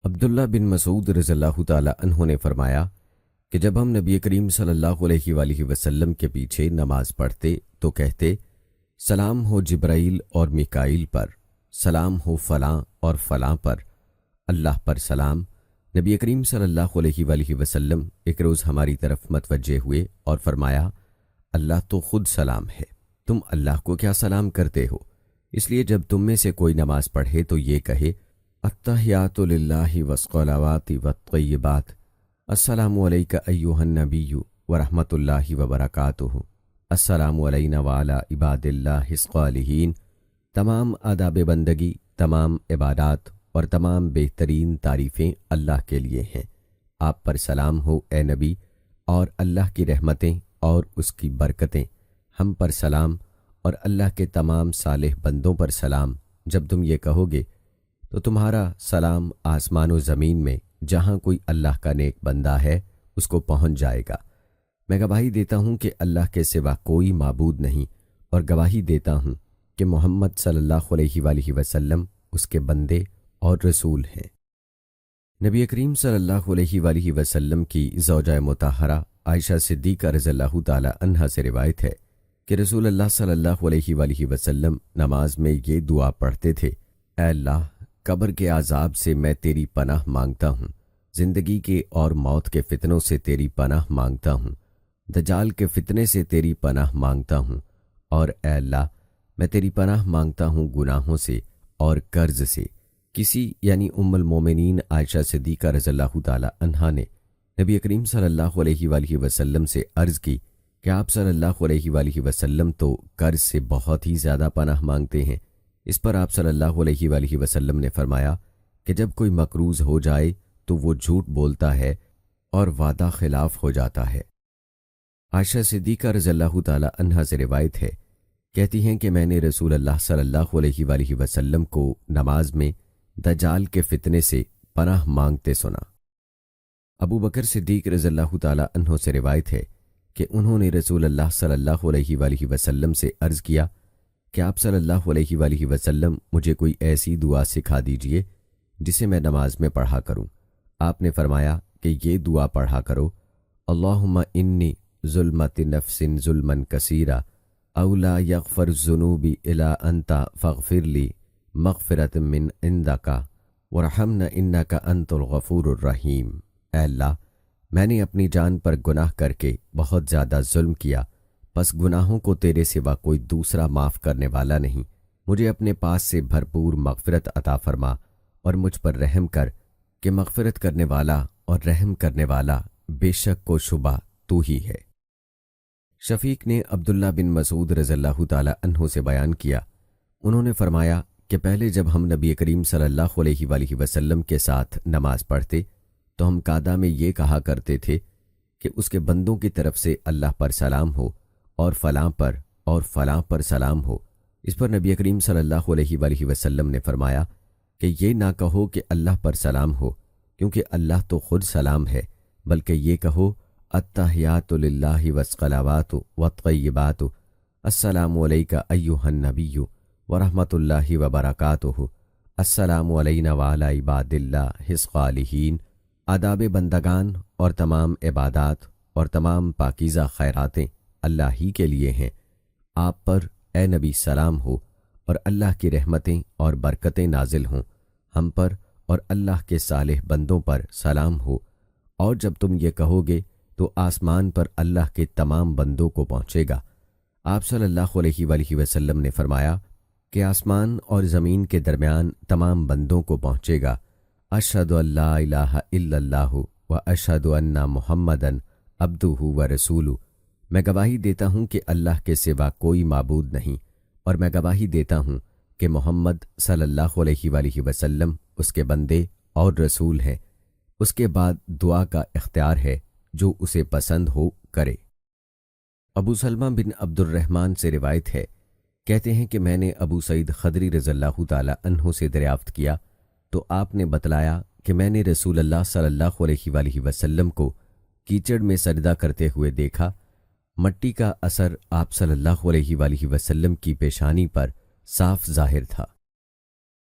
عبداللہ بن مسعود رضی اللہ تعالی عنہ نے فرمایا کہ جب ہم نبی کریم صلی اللہ علیہ وآلہ وسلم کے پیچھے نماز پڑھتے تو کہتے، سلام ہو جبرائیل اور میکائیل پر، سلام ہو فلاں اور فلاں پر، اللہ پر سلام۔ نبی کریم صلی اللہ علیہ وآلہ وسلم ایک روز ہماری طرف متوجہ ہوئے اور فرمایا، اللہ تو خود سلام ہے، تم اللہ کو کیا سلام کرتے ہو؟ اس لیے جب تم میں سے کوئی نماز پڑھے تو یہ کہے، التحیات للہ والصلوات والطیبات، السلام علیک ایہا النبی ورحمۃ اللہ وبرکاتہ، السلام علینا وعلی عباد اللہ الصالحین۔ تمام آداب بندگی، تمام عبادات اور تمام بہترین تعریفیں اللہ کے لیے ہیں۔ آپ پر سلام ہو اے نبی، اور اللہ کی رحمتیں اور اس کی برکتیں ہم پر سلام، اور اللہ کے تمام صالح بندوں پر سلام۔ جب تم یہ کہو گے تو تمہارا سلام آسمان و زمین میں جہاں کوئی اللہ کا نیک بندہ ہے اس کو پہنچ جائے گا۔ میں گواہی دیتا ہوں کہ اللہ کے سوا کوئی معبود نہیں، اور گواہی دیتا ہوں کہ محمد صلی اللہ علیہ وآلہ وسلم اس کے بندے اور رسول ہیں۔ نبی کریم صلی اللہ علیہ وآلہ وسلم کی زوجہ مطہرہ عائشہ صدیقہ رضی اللہ تعالی عنہا سے روایت ہے کہ رسول اللہ صلی اللہ علیہ وآلہ وسلم نماز میں یہ دعا پڑھتے تھے، اے اللہ، قبر کے عذاب سے میں تیری پناہ مانگتا ہوں، زندگی کے اور موت کے فتنوں سے تیری پناہ مانگتا ہوں، دجال کے فتنے سے تیری پناہ مانگتا ہوں، اور اے اللہ، میں تیری پناہ مانگتا ہوں گناہوں سے اور قرض سے۔ کسی یعنی ام المومنین عائشہ صدیقہ رضی اللہ تعالی عنہا نے نبی کریم صلی اللہ علیہ وآلہ وسلم سے عرض کی کہ آپ صلی اللہ علیہ وآلہ وسلم تو قرض سے بہت ہی زیادہ پناہ مانگتے ہیں۔ اس پر آپ صلی اللہ علیہ وآلہ وسلم نے فرمایا کہ جب کوئی مقروض ہو جائے تو وہ جھوٹ بولتا ہے اور وعدہ خلاف ہو جاتا ہے۔ عائشہ صدیقہ رضی اللہ تعالی عنہا سے روایت ہے، کہتی ہیں کہ میں نے رسول اللہ صلی اللہ علیہ وآلہ وسلم کو نماز میں دجال کے فتنے سے پناہ مانگتے سنا۔ ابو بکر صدیق رضی اللہ تعالی عنہ سے روایت ہے کہ انہوں نے رسول اللہ صلی اللہ علیہ وآلہ وسلم سے عرض کیا کہ آپ صلی اللہ علیہ وآلہ وسلم مجھے کوئی ایسی دعا سکھا دیجئے جسے میں نماز میں پڑھا کروں۔ آپ نے فرمایا کہ یہ دعا پڑھا کرو، اللہم انی ظلمت نفس ظلما کثیرا او لا یغفر الذنوب الا انت فاغفر لی مغفرۃ من عندک وارحمنا انک انت الغفور الرحیم۔ اے اللہ، میں نے اپنی جان پر گناہ کر کے بہت زیادہ ظلم کیا، پس گناہوں کو تیرے سوا کوئی دوسرا معاف کرنے والا نہیں، مجھے اپنے پاس سے بھرپور مغفرت عطا فرما اور مجھ پر رحم کر کہ مغفرت کرنے والا اور رحم کرنے والا بے شک کو شبہ تو ہی ہے۔ شفیق نے عبداللہ بن مسعود رضی اللہ تعالی عنہ سے بیان کیا، انہوں نے فرمایا کہ پہلے جب ہم نبی کریم صلی اللہ علیہ وآلہ وسلم کے ساتھ نماز پڑھتے تو ہم قعدہ میں یہ کہا کرتے تھے کہ اس کے بندوں کی طرف سے اللہ پر سلام ہو، اور فلاں پر اور فلاں پر سلام ہو۔ اس پر نبی کریم صلی اللہ علیہ وآلہ وسلم نے فرمایا کہ یہ نہ کہو کہ اللہ پر سلام ہو، کیونکہ اللہ تو خود سلام ہے، بلکہ یہ کہو التحیات للہ والصلوات والطیبات، السلام علیک ایہا النبی ورحمۃ اللہ وبرکاتہ، السلام علینا وعلی عباد اللہ الصالحین۔ آداب بندگان اور تمام عبادات اور تمام پاکیزہ خیراتیں اللہ ہی کے لیے ہیں۔ آپ پر اے نبی سلام ہو، اور اللہ کی رحمتیں اور برکتیں نازل ہوں، ہم پر اور اللہ کے صالح بندوں پر سلام ہو۔ اور جب تم یہ کہو گے تو آسمان پر اللہ کے تمام بندوں کو پہنچے گا۔ آپ صلی اللہ علیہ وآلہ وسلم نے فرمایا کہ آسمان اور زمین کے درمیان تمام بندوں کو پہنچے گا، اشہد ان لا الہ الا اللہ و اشہد ان محمدً عبدہ و رسولہ۔ میں گواہی دیتا ہوں کہ اللہ کے سوا کوئی معبود نہیں، اور میں گواہی دیتا ہوں کہ محمد صلی اللہ علیہ وآلہ وسلم اس کے بندے اور رسول ہیں۔ اس کے بعد دعا کا اختیار ہے، جو اسے پسند ہو کرے۔ ابو سلمہ بن عبد الرحمن سے روایت ہے، کہتے ہیں کہ میں نے ابو سعید خدری رضی اللہ تعالی عنہ سے دریافت کیا تو آپ نے بتلایا کہ میں نے رسول اللہ صلی اللہ علیہ وآلہ وسلم کو کیچڑ میں سجدہ کرتے ہوئے دیکھا۔ مٹی کا اثر آپ صلی اللہ علیہ وآلہ وسلم کی پیشانی پر صاف ظاہر تھا۔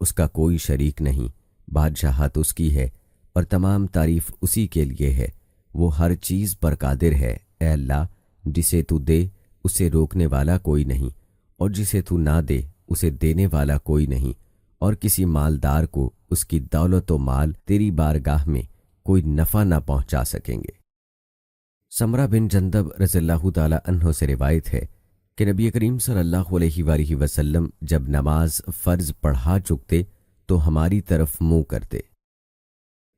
اس کا کوئی شریک نہیں، بادشاہت اس کی ہے اور تمام تعریف اسی کے لیے ہے۔ وہ ہر چیز پر قادر ہے۔ اے اللہ، جسے تو دے اسے روکنے والا کوئی نہیں، اور جسے تو نہ دے اسے دینے والا کوئی نہیں، اور کسی مالدار کو اس کی دولت و مال تیری بارگاہ میں کوئی نفع نہ پہنچا سکیں گے۔ سمرہ بن جندب رضی اللہ تعالی عنہ سے روایت ہے کہ نبی کریم صلی اللہ علیہ وآلہ وسلم جب نماز فرض پڑھا چکتے تو ہماری طرف منہ کرتے۔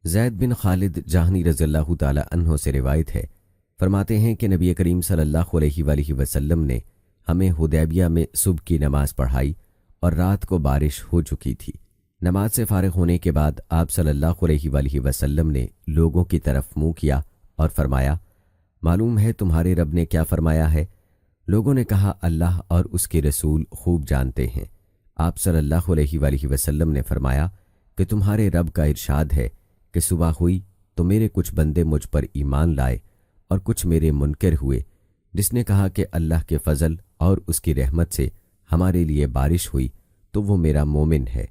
زید بن خالد جہنی رضی اللہ تعالی عنہ سے روایت ہے، فرماتے ہیں کہ نبی کریم صلی اللہ علیہ وآلہ وسلم نے ہمیں حدیبیہ میں صبح کی نماز پڑھائی اور رات کو بارش ہو چکی تھی۔ نماز سے فارغ ہونے کے بعد آپ صلی اللہ علیہ وآلہ وسلم نے لوگوں کی طرف منہ کیا اور فرمایا، معلوم ہے تمہارے رب نے کیا فرمایا ہے؟ لوگوں نے کہا، اللہ اور اس کے رسول خوب جانتے ہیں۔ آپ صلی اللہ علیہ وآلہ وسلم نے فرمایا کہ تمہارے رب کا ارشاد ہے کہ صبح ہوئی تو میرے کچھ بندے مجھ پر ایمان لائے اور کچھ میرے منکر ہوئے۔ جس نے کہا کہ اللہ کے فضل اور اس کی رحمت سے ہمارے لیے بارش ہوئی تو وہ میرا مومن ہے،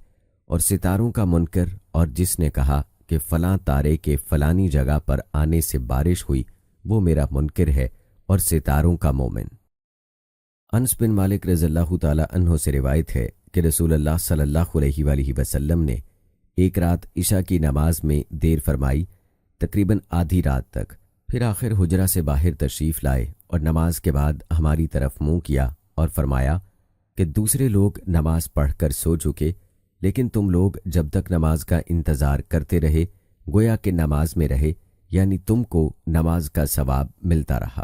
اور ستاروں کا منکر اور جس نے کہا کہ فلاں تارے کے فلانی جگہ پر آنے سے بارش ہوئی وہ میرا منکر ہے اور ستاروں کا مومن۔ انس بن مالک رضی اللہ تعالی عنہ سے روایت ہے کہ رسول اللہ صلی اللہ علیہ وآلہ وسلم نے ایک رات عشاء کی نماز میں دیر فرمائی، تقریباً آدھی رات تک، پھر آخر حجرہ سے باہر تشریف لائے اور نماز کے بعد ہماری طرف منہ کیا اور فرمایا کہ دوسرے لوگ نماز پڑھ کر سو چکے، لیکن تم لوگ جب تک نماز کا انتظار کرتے رہے گویا کہ نماز میں رہے، یعنی تم کو نماز کا ثواب ملتا رہا۔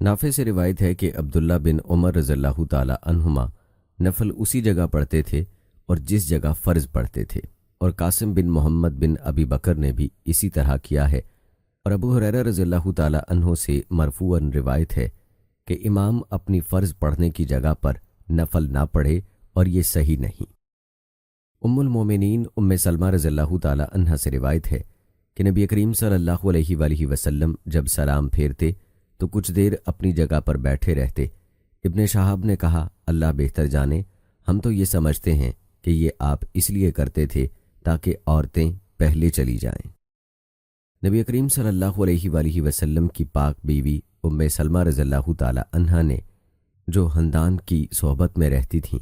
نافع سے روایت ہے کہ عبداللہ بن عمر رضی اللہ تعالی عنہما نفل اسی جگہ پڑھتے تھے اور جس جگہ فرض پڑھتے تھے، اور قاسم بن محمد بن ابی بکر نے بھی اسی طرح کیا ہے، اور ابو ہریرہ رضی اللہ تعالی عنہ سے مرفوعاً روایت ہے کہ امام اپنی فرض پڑھنے کی جگہ پر نفل نہ پڑھے، اور یہ صحیح نہیں۔ ام المومنین ام سلمہ رضی اللہ تعالی عنہ سے روایت ہے کہ نبی کریم صلی اللہ علیہ وآلہ وسلم جب سلام پھیرتے تو کچھ دیر اپنی جگہ پر بیٹھے رہتے۔ ابن شہاب نے کہا، اللہ بہتر جانے، ہم تو یہ سمجھتے ہیں کہ یہ آپ اس لیے کرتے تھے تاکہ عورتیں پہلے چلی جائیں۔ نبی کریم صلی اللہ علیہ وآلہ وسلم کی پاک بیوی ام سلمہ رضی اللہ تعالی عنہا نے، جو ہندان کی صحبت میں رہتی تھیں،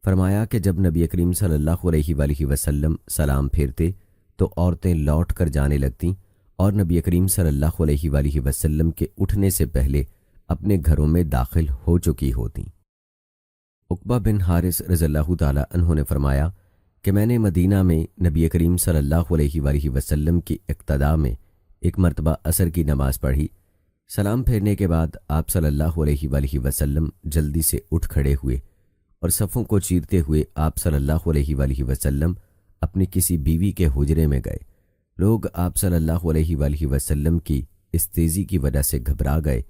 فرمایا کہ جب نبی کریم صلی اللہ علیہ وآلہ وسلم سلام پھیرتے تو عورتیں لوٹ کر جانے لگتیں اور نبی کریم صلی اللہ علیہ وآلہ وسلم کے اٹھنے سے پہلے اپنے گھروں میں داخل ہو چکی ہوتیں۔ عقبہ بن حارث رضی اللہ تعالی عنہ نے فرمایا کہ میں نے مدینہ میں نبی کریم صلی اللہ علیہ وآلہ وسلم کی اقتداء میں ایک مرتبہ عصر کی نماز پڑھی۔ سلام پھیرنے کے بعد آپ صلی اللہ علیہ وآلہ وسلم جلدی سے اٹھ کھڑے ہوئے اور صفوں کو چیرتے ہوئے آپ صلی اللہ علیہ وآلہ وسلم اپنی کسی بیوی کے حجرے میں گئے۔ لوگ آپ صلی اللہ علیہ وآلہ وسلم کی اس تیزی کی وجہ سے گھبرا گئے۔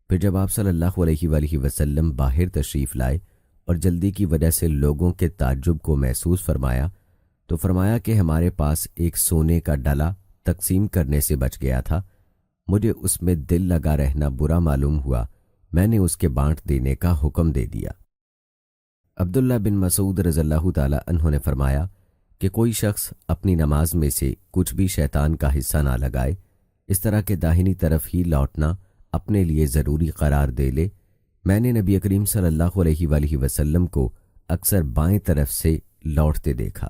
پھر جب آپ صلی اللہ علیہ وآلہ وسلم باہر تشریف لائے اور جلدی کی وجہ سے لوگوں کے تعجب کو محسوس فرمایا تو فرمایا کہ ہمارے پاس ایک سونے کا ڈلا تقسیم کرنے سے بچ گیا تھا، مجھے اس میں دل لگا رہنا برا معلوم ہوا، میں نے اس کے بانٹ دینے کا حکم دے دیا۔ عبداللہ بن مسعود رضی اللہ تعالی عنہ نے فرمایا کہ کوئی شخص اپنی نماز میں سے کچھ بھی شیطان کا حصہ نہ لگائے، اس طرح کہ داہنی طرف ہی لوٹنا اپنے لیے ضروری قرار دے لے۔ میں نے نبی کریم صلی اللہ علیہ وآلہ وسلم کو اکثر بائیں طرف سے لوٹتے دیکھا۔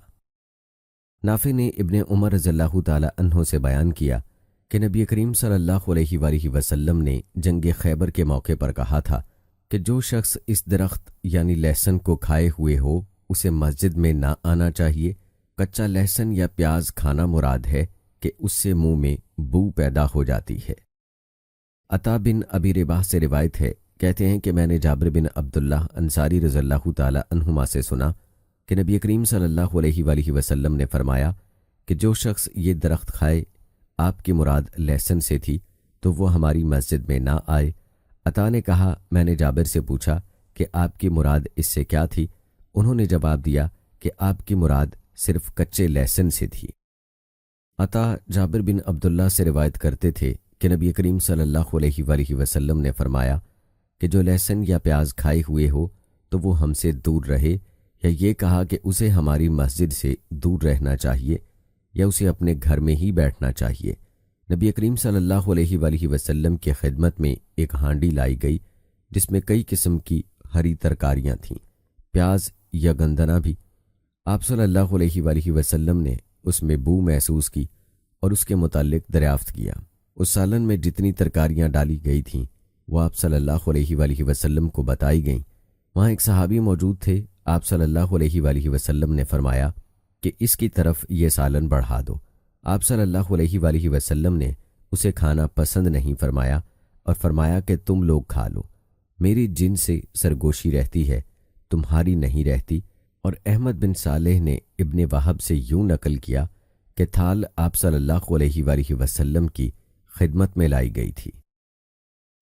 نافع نے ابن عمر رضی اللہ تعالی عنہ سے بیان کیا کہ نبی کریم صلی اللہ علیہ وآلہ وسلم نے جنگ خیبر کے موقع پر کہا تھا کہ جو شخص اس درخت یعنی لہسن کو کھائے ہوئے ہو اسے مسجد میں نہ آنا چاہیے۔ کچا لہسن یا پیاز کھانا مراد ہے کہ اس سے منہ میں بو پیدا ہو جاتی ہے۔ عطا بن ابی رباح سے روایت ہے، کہتے ہیں کہ میں نے جابر بن عبداللہ انصاری رضی اللہ تعالی عنہما سے سنا کہ نبی کریم صلی اللہ علیہ وآلہ وسلم نے فرمایا کہ جو شخص یہ درخت کھائے، آپ کی مراد لہسن سے تھی، تو وہ ہماری مسجد میں نہ آئے۔ عطا نے کہا، میں نے جابر سے پوچھا کہ آپ کی مراد اس سے کیا تھی؟ انہوں نے جواب دیا کہ آپ کی مراد صرف کچے لہسن سے تھی۔ عطا جابر بن عبداللہ سے روایت کرتے تھے کہ نبی کریم صلی اللہ علیہ وآلہ وسلم نے فرمایا کہ جو لہسن یا پیاز کھائے ہوئے ہو تو وہ ہم سے دور رہے، یا یہ کہا کہ اسے ہماری مسجد سے دور رہنا چاہیے یا اسے اپنے گھر میں ہی بیٹھنا چاہیے؟ نبی کریم صلی اللہ علیہ وآلہ وسلم کی خدمت میں ایک ہانڈی لائی گئی جس میں کئی قسم کی ہری ترکاریاں تھیں، پیاز یا گندنا بھی۔ آپ صلی اللہ علیہ وآلہ وسلم نے اس میں بو محسوس کی اور اس کے متعلق دریافت کیا۔ اس سالن میں جتنی ترکاریاں ڈالی گئی تھیں وہ آپ صلی اللہ علیہ وآلہ وسلم کو بتائی گئیں۔ وہاں ایک صحابی موجود تھے۔ آپ صلی اللہ علیہ وآلہ وسلم نے فرمایا کہ اس کی طرف یہ سالن بڑھا دو۔ آپ صلی اللہ علیہ وآلہ وسلم نے اسے کھانا پسند نہیں فرمایا اور فرمایا کہ تم لوگ کھا لو، میری جن سے سرگوشی رہتی ہے تمہاری نہیں رہتی۔ اور احمد بن صالح نے ابن وہب سے یوں نقل کیا کہ تھال آپ صلی اللہ علیہ وآلہ وسلم کی خدمت میں لائی گئی تھی۔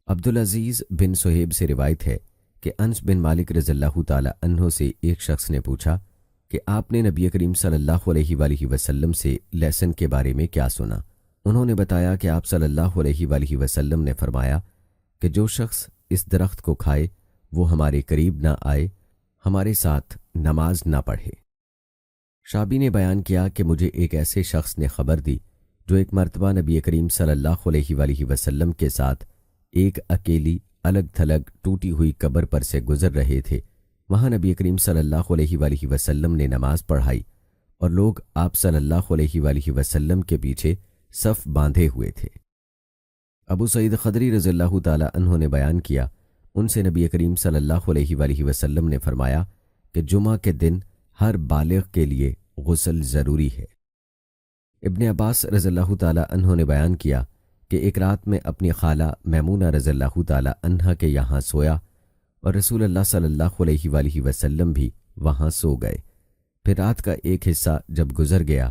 عبدالعزیز بن صہیب سے روایت ہے کہ انس بن مالک رضی اللہ تعالی عنہ سے ایک شخص نے پوچھا کہ آپ نے نبی کریم صلی اللہ علیہ وآلہ وسلم سے لہسن کے بارے میں کیا سنا؟ انہوں نے بتایا کہ آپ صلی اللہ علیہ وآلہ وسلم نے فرمایا کہ جو شخص اس درخت کو کھائے وہ ہمارے قریب نہ آئے، ہمارے ساتھ نماز نہ پڑھے۔ شابی نے بیان کیا کہ مجھے ایک ایسے شخص نے خبر دی جو ایک مرتبہ نبی کریم صلی اللہ علیہ وآلہ وسلم کے ساتھ ایک اکیلی الگ تھلگ ٹوٹی ہوئی قبر پر سے گزر رہے تھے۔ وہاں نبی کریم صلی اللہ علیہ وآلہ وسلم نے نماز پڑھائی اور لوگ آپ صلی اللہ علیہ وآلہ وسلم کے پیچھے صف باندھے ہوئے تھے۔ ابو سعید خدری رضی اللہ تعالی عنہ نے بیان کیا، ان سے نبی کریم صلی اللہ علیہ وآلہ وسلم نے فرمایا کہ جمعہ کے دن ہر بالغ کے لیے غسل ضروری ہے۔ ابن عباس رضی اللہ تعالی عنہ نے بیان کیا کہ ایک رات میں اپنی خالہ میمونہ رضی اللہ تعالی عنہ کے یہاں سویا اور رسول اللہ صلی اللہ علیہ وآلہ وسلم بھی وہاں سو گئے۔ پھر رات کا ایک حصہ جب گزر گیا،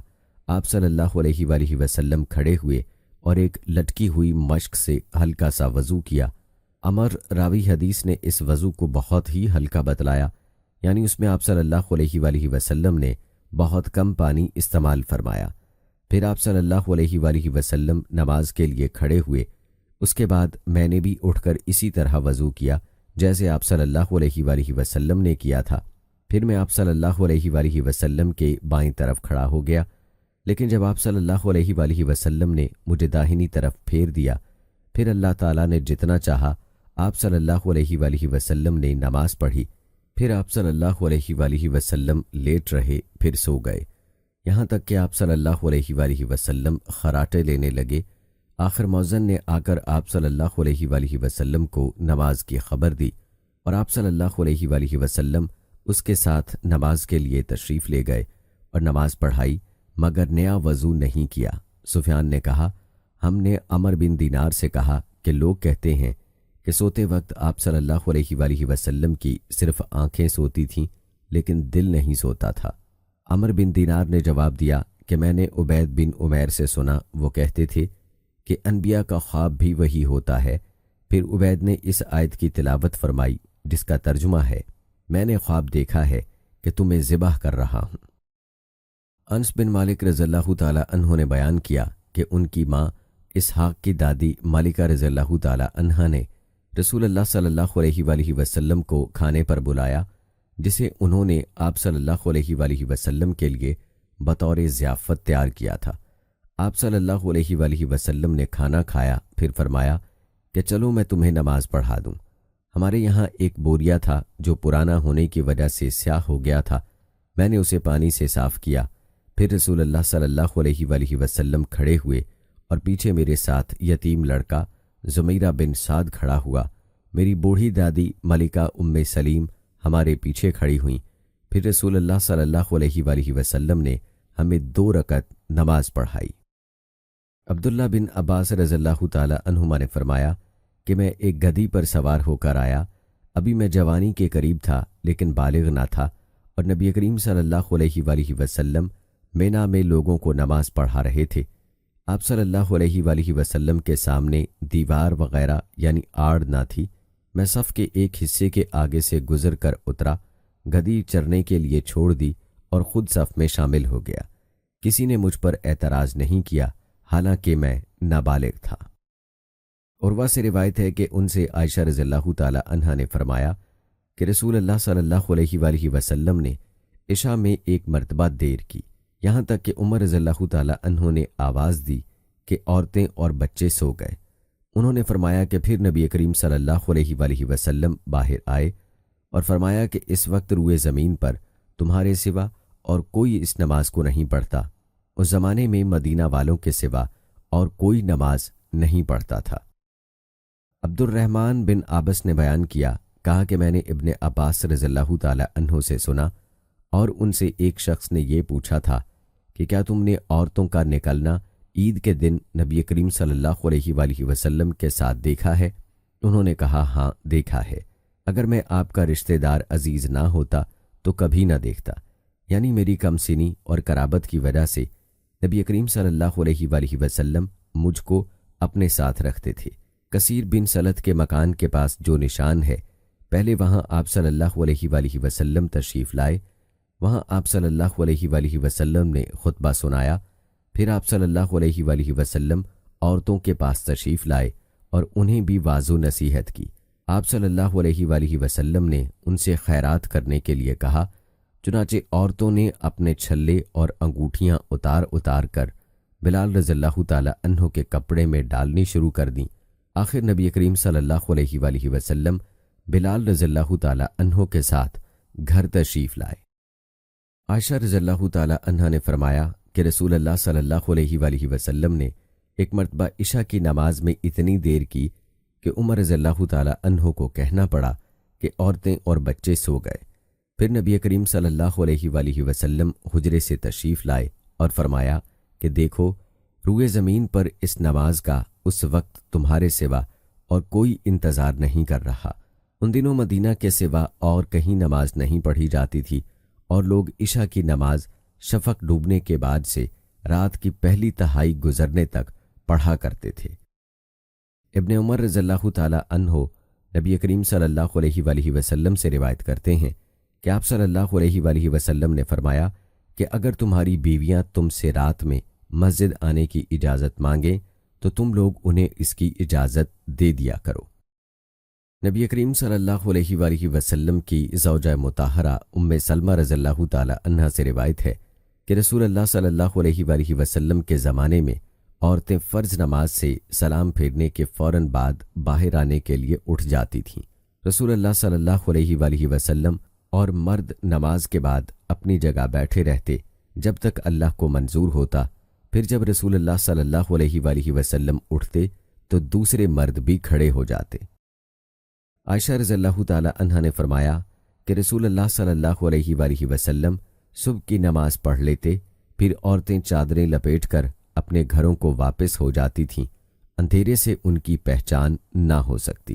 آپ صلی اللہ علیہ وآلہ وسلم کھڑے ہوئے اور ایک لٹکی ہوئی مشک سے ہلکا سا وضو کیا۔ عمر راوی حدیث نے اس وضو کو بہت ہی ہلکا بتلایا، یعنی اس میں آپ صلی اللہ علیہ وآلہ وسلم نے بہت کم پانی استعمال فرمایا۔ پھر آپ صلی اللہ علیہ وآلہ وسلم نماز کے لیے کھڑے ہوئے۔ اس کے بعد میں نے بھی اٹھ کر اسی طرح وضو کیا جیسے آپ صلی اللہ علیہ وآلہ وسلم نے کیا تھا۔ پھر میں آپ صلی اللہ علیہ وآلہ وسلم کے بائیں طرف کھڑا ہو گیا، لیکن جب آپ صلی اللہ علیہ وآلہ وسلم نے مجھے داہنی طرف پھیر دیا، پھر اللہ تعالیٰ نے جتنا چاہا آپ صلی اللہ علیہ وآلہ وسلم نے نماز پڑھی۔ پھر آپ صلی اللہ علیہ وآلہ وسلم لیٹ رہے، پھر سو گئے، یہاں تک کہ آپ صلی اللہ علیہ وآلہ وسلم خراٹے لینے لگے۔ آخر مؤذن نے آ کر آپ صلی اللہ علیہ وآلہ وسلم کو نماز کی خبر دی اور آپ صلی اللہ علیہ وآلہ وسلم اس کے ساتھ نماز کے لیے تشریف لے گئے اور نماز پڑھائی، مگر نیا وضو نہیں کیا۔ سفیان نے کہا، ہم نے عمر بن دینار سے کہا کہ لوگ کہتے ہیں کہ سوتے وقت آپ صلی اللہ علیہ وآلہ وسلم کی صرف آنکھیں سوتی تھیں لیکن دل نہیں سوتا تھا۔ عمر بن دینار نے جواب دیا کہ میں نے عبید بن عمیر سے سنا، وہ کہتے تھے کہ انبیاء کا خواب بھی وہی ہوتا ہے۔ پھر عبید نے اس آیت کی تلاوت فرمائی جس کا ترجمہ ہے، میں نے خواب دیکھا ہے کہ تمہیں ذبح کر رہا ہوں۔ انس بن مالک رضی اللہ تعالی عنہ نے بیان کیا کہ ان کی ماں اسحاق کی دادی مالکہ رضی اللہ تعالی عنہ نے رسول اللہ صلی اللہ علیہ وآلہ وسلم کو کھانے پر بلایا، جسے انہوں نے آپ صلی اللہ علیہ وآلہ وسلم کے لیے بطور ضیافت تیار کیا تھا۔ آپ صلی اللہ علیہ وآلہ وسلم نے کھانا کھایا، پھر فرمایا کہ چلو میں تمہیں نماز پڑھا دوں۔ ہمارے یہاں ایک بوریا تھا جو پرانا ہونے کی وجہ سے سیاہ ہو گیا تھا، میں نے اسے پانی سے صاف کیا۔ پھر رسول اللہ صلی اللہ علیہ وآلہ وسلم کھڑے ہوئے اور پیچھے میرے ساتھ یتیم لڑکا زمیرہ بن سعد کھڑا ہوا۔ میری بوڑھی دادی ملکہ ام سلیم ہمارے پیچھے کھڑی ہوئیں۔ پھر رسول اللہ صلی اللہ علیہ وآلہ وسلم نے ہمیں 2 رکعت نماز پڑھائی۔ عبداللہ بن عباس رضی اللہ تعالی عنہما نے فرمایا کہ میں ایک گدھی پر سوار ہو کر آیا، ابھی میں جوانی کے قریب تھا لیکن بالغ نہ تھا، اور نبی کریم صلی اللہ علیہ وآلہ وسلم مینا میں لوگوں کو نماز پڑھا رہے تھے۔ آپ صلی اللہ علیہ وآلہ وسلم کے سامنے دیوار وغیرہ یعنی آڑ نہ تھی۔ میں صف کے ایک حصے کے آگے سے گزر کر اترا، گدھی چرنے کے لیے چھوڑ دی اور خود صف میں شامل ہو گیا۔ کسی نے مجھ پر اعتراض نہیں کیا، حالانکہ میں نابالغ تھا۔ عروہ سے روایت ہے کہ ان سے عائشہ رضی اللہ تعالی عنہا نے فرمایا کہ رسول اللہ صلی اللہ علیہ وآلہ وسلم نے عشاء میں ایک مرتبہ دیر کی، یہاں تک کہ عمر رضی اللہ تعالیٰ عنہ نے آواز دی کہ عورتیں اور بچے سو گئے۔ انہوں نے فرمایا کہ پھر نبی کریم صلی اللہ علیہ وآلہ وسلم باہر آئے اور فرمایا کہ اس وقت روئے زمین پر تمہارے سوا اور کوئی اس نماز کو نہیں پڑھتا۔ اس زمانے میں مدینہ والوں کے سوا اور کوئی نماز نہیں پڑھتا تھا۔ عبد الرحمن بن عابس نے بیان کیا، کہا کہ میں نے ابن عباس رضی اللہ تعالی عنہ سے سنا اور ان سے ایک شخص نے یہ پوچھا تھا کہ کیا تم نے عورتوں کا نکلنا عید کے دن نبی کریم صلی اللہ علیہ وآلہ وسلم کے ساتھ دیکھا ہے؟ انہوں نے کہا ہاں دیکھا ہے، اگر میں آپ کا رشتہ دار عزیز نہ ہوتا تو کبھی نہ دیکھتا، یعنی میری کم سنی اور قرابت کی وجہ سے نبی کریم صلی اللہ علیہ وآلہ وسلم مجھ کو اپنے ساتھ رکھتے تھے۔ کثیر بن سلت کے مکان کے پاس جو نشان ہے، پہلے وہاں آپ صلی اللہ علیہ وآلہ وسلم تشریف لائے، وہاں آپ صلی اللہ علیہ وآلہ وسلم نے خطبہ سنایا، پھر آپ صلی اللہ علیہ وآلہ وسلم عورتوں کے پاس تشریف لائے اور انہیں بھی واضح نصیحت کی۔ آپ صلی اللہ علیہ وآلہ وسلم نے ان سے خیرات کرنے کے لیے کہا، چنانچہ عورتوں نے اپنے چھلے اور انگوٹھیاں اتار اتار کر بلال رضی اللہ تعالی عنہ کے کپڑے میں ڈالنی شروع کر دیں۔ آخر نبی کریم صلی اللہ علیہ وآلہ وسلم بلال رضی اللہ تعالی عنہ کے ساتھ گھر تشریف لائے۔ عائشہ رضی اللہ تعالی عنہ نے فرمایا کہ رسول اللہ صلی اللہ علیہ وآلہ وسلم نے ایک مرتبہ عشاء کی نماز میں اتنی دیر کی کہ عمر رضی اللہ تعالی عنہ کو کہنا پڑا کہ عورتیں اور بچے سو گئے۔ پھر نبی کریم صلی اللہ علیہ وآلہ وسلم حجرے سے تشریف لائے اور فرمایا کہ دیکھو، روئے زمین پر اس نماز کا اس وقت تمہارے سوا اور کوئی انتظار نہیں کر رہا۔ ان دنوں مدینہ کے سوا اور کہیں نماز نہیں پڑھی جاتی تھی اور لوگ عشاء کی نماز شفق ڈوبنے کے بعد سے رات کی پہلی تہائی گزرنے تک پڑھا کرتے تھے۔ ابن عمر رضی اللہ تعالی عنہ نبی کریم صلی اللہ علیہ وآلہ وسلم سے روایت کرتے ہیں کہ آپ صلی اللہ علیہ وآلہ وسلم نے فرمایا کہ اگر تمہاری بیویاں تم سے رات میں مسجد آنے کی اجازت مانگیں تو تم لوگ انہیں اس کی اجازت دے دیا کرو۔ نبی کریم صلی اللہ علیہ وآلہ وسلم کی زوجہ مطہرہ ام سلمہ رضی اللہ تعالی عنہا سے روایت ہے کہ رسول اللہ صلی اللہ علیہ وآلہ وسلم کے زمانے میں عورتیں فرض نماز سے سلام پھیرنے کے فوراً بعد باہر آنے کے لیے اٹھ جاتی تھیں۔ رسول اللہ صلی اللہ علیہ وآلہ وسلم اور مرد نماز کے بعد اپنی جگہ بیٹھے رہتے جب تک اللہ کو منظور ہوتا، پھر جب رسول اللہ صلی اللہ علیہ وآلہ وسلم اٹھتے تو دوسرے مرد بھی کھڑے ہو جاتے۔ عائشہ رضی اللہ تعالی عنہا نے فرمایا کہ رسول اللہ صلی اللہ علیہ وآلہ وسلم صبح کی نماز پڑھ لیتے، پھر عورتیں چادریں لپیٹ کر اپنے گھروں کو واپس ہو جاتی تھیں، اندھیرے سے ان کی پہچان نہ ہو سکتی۔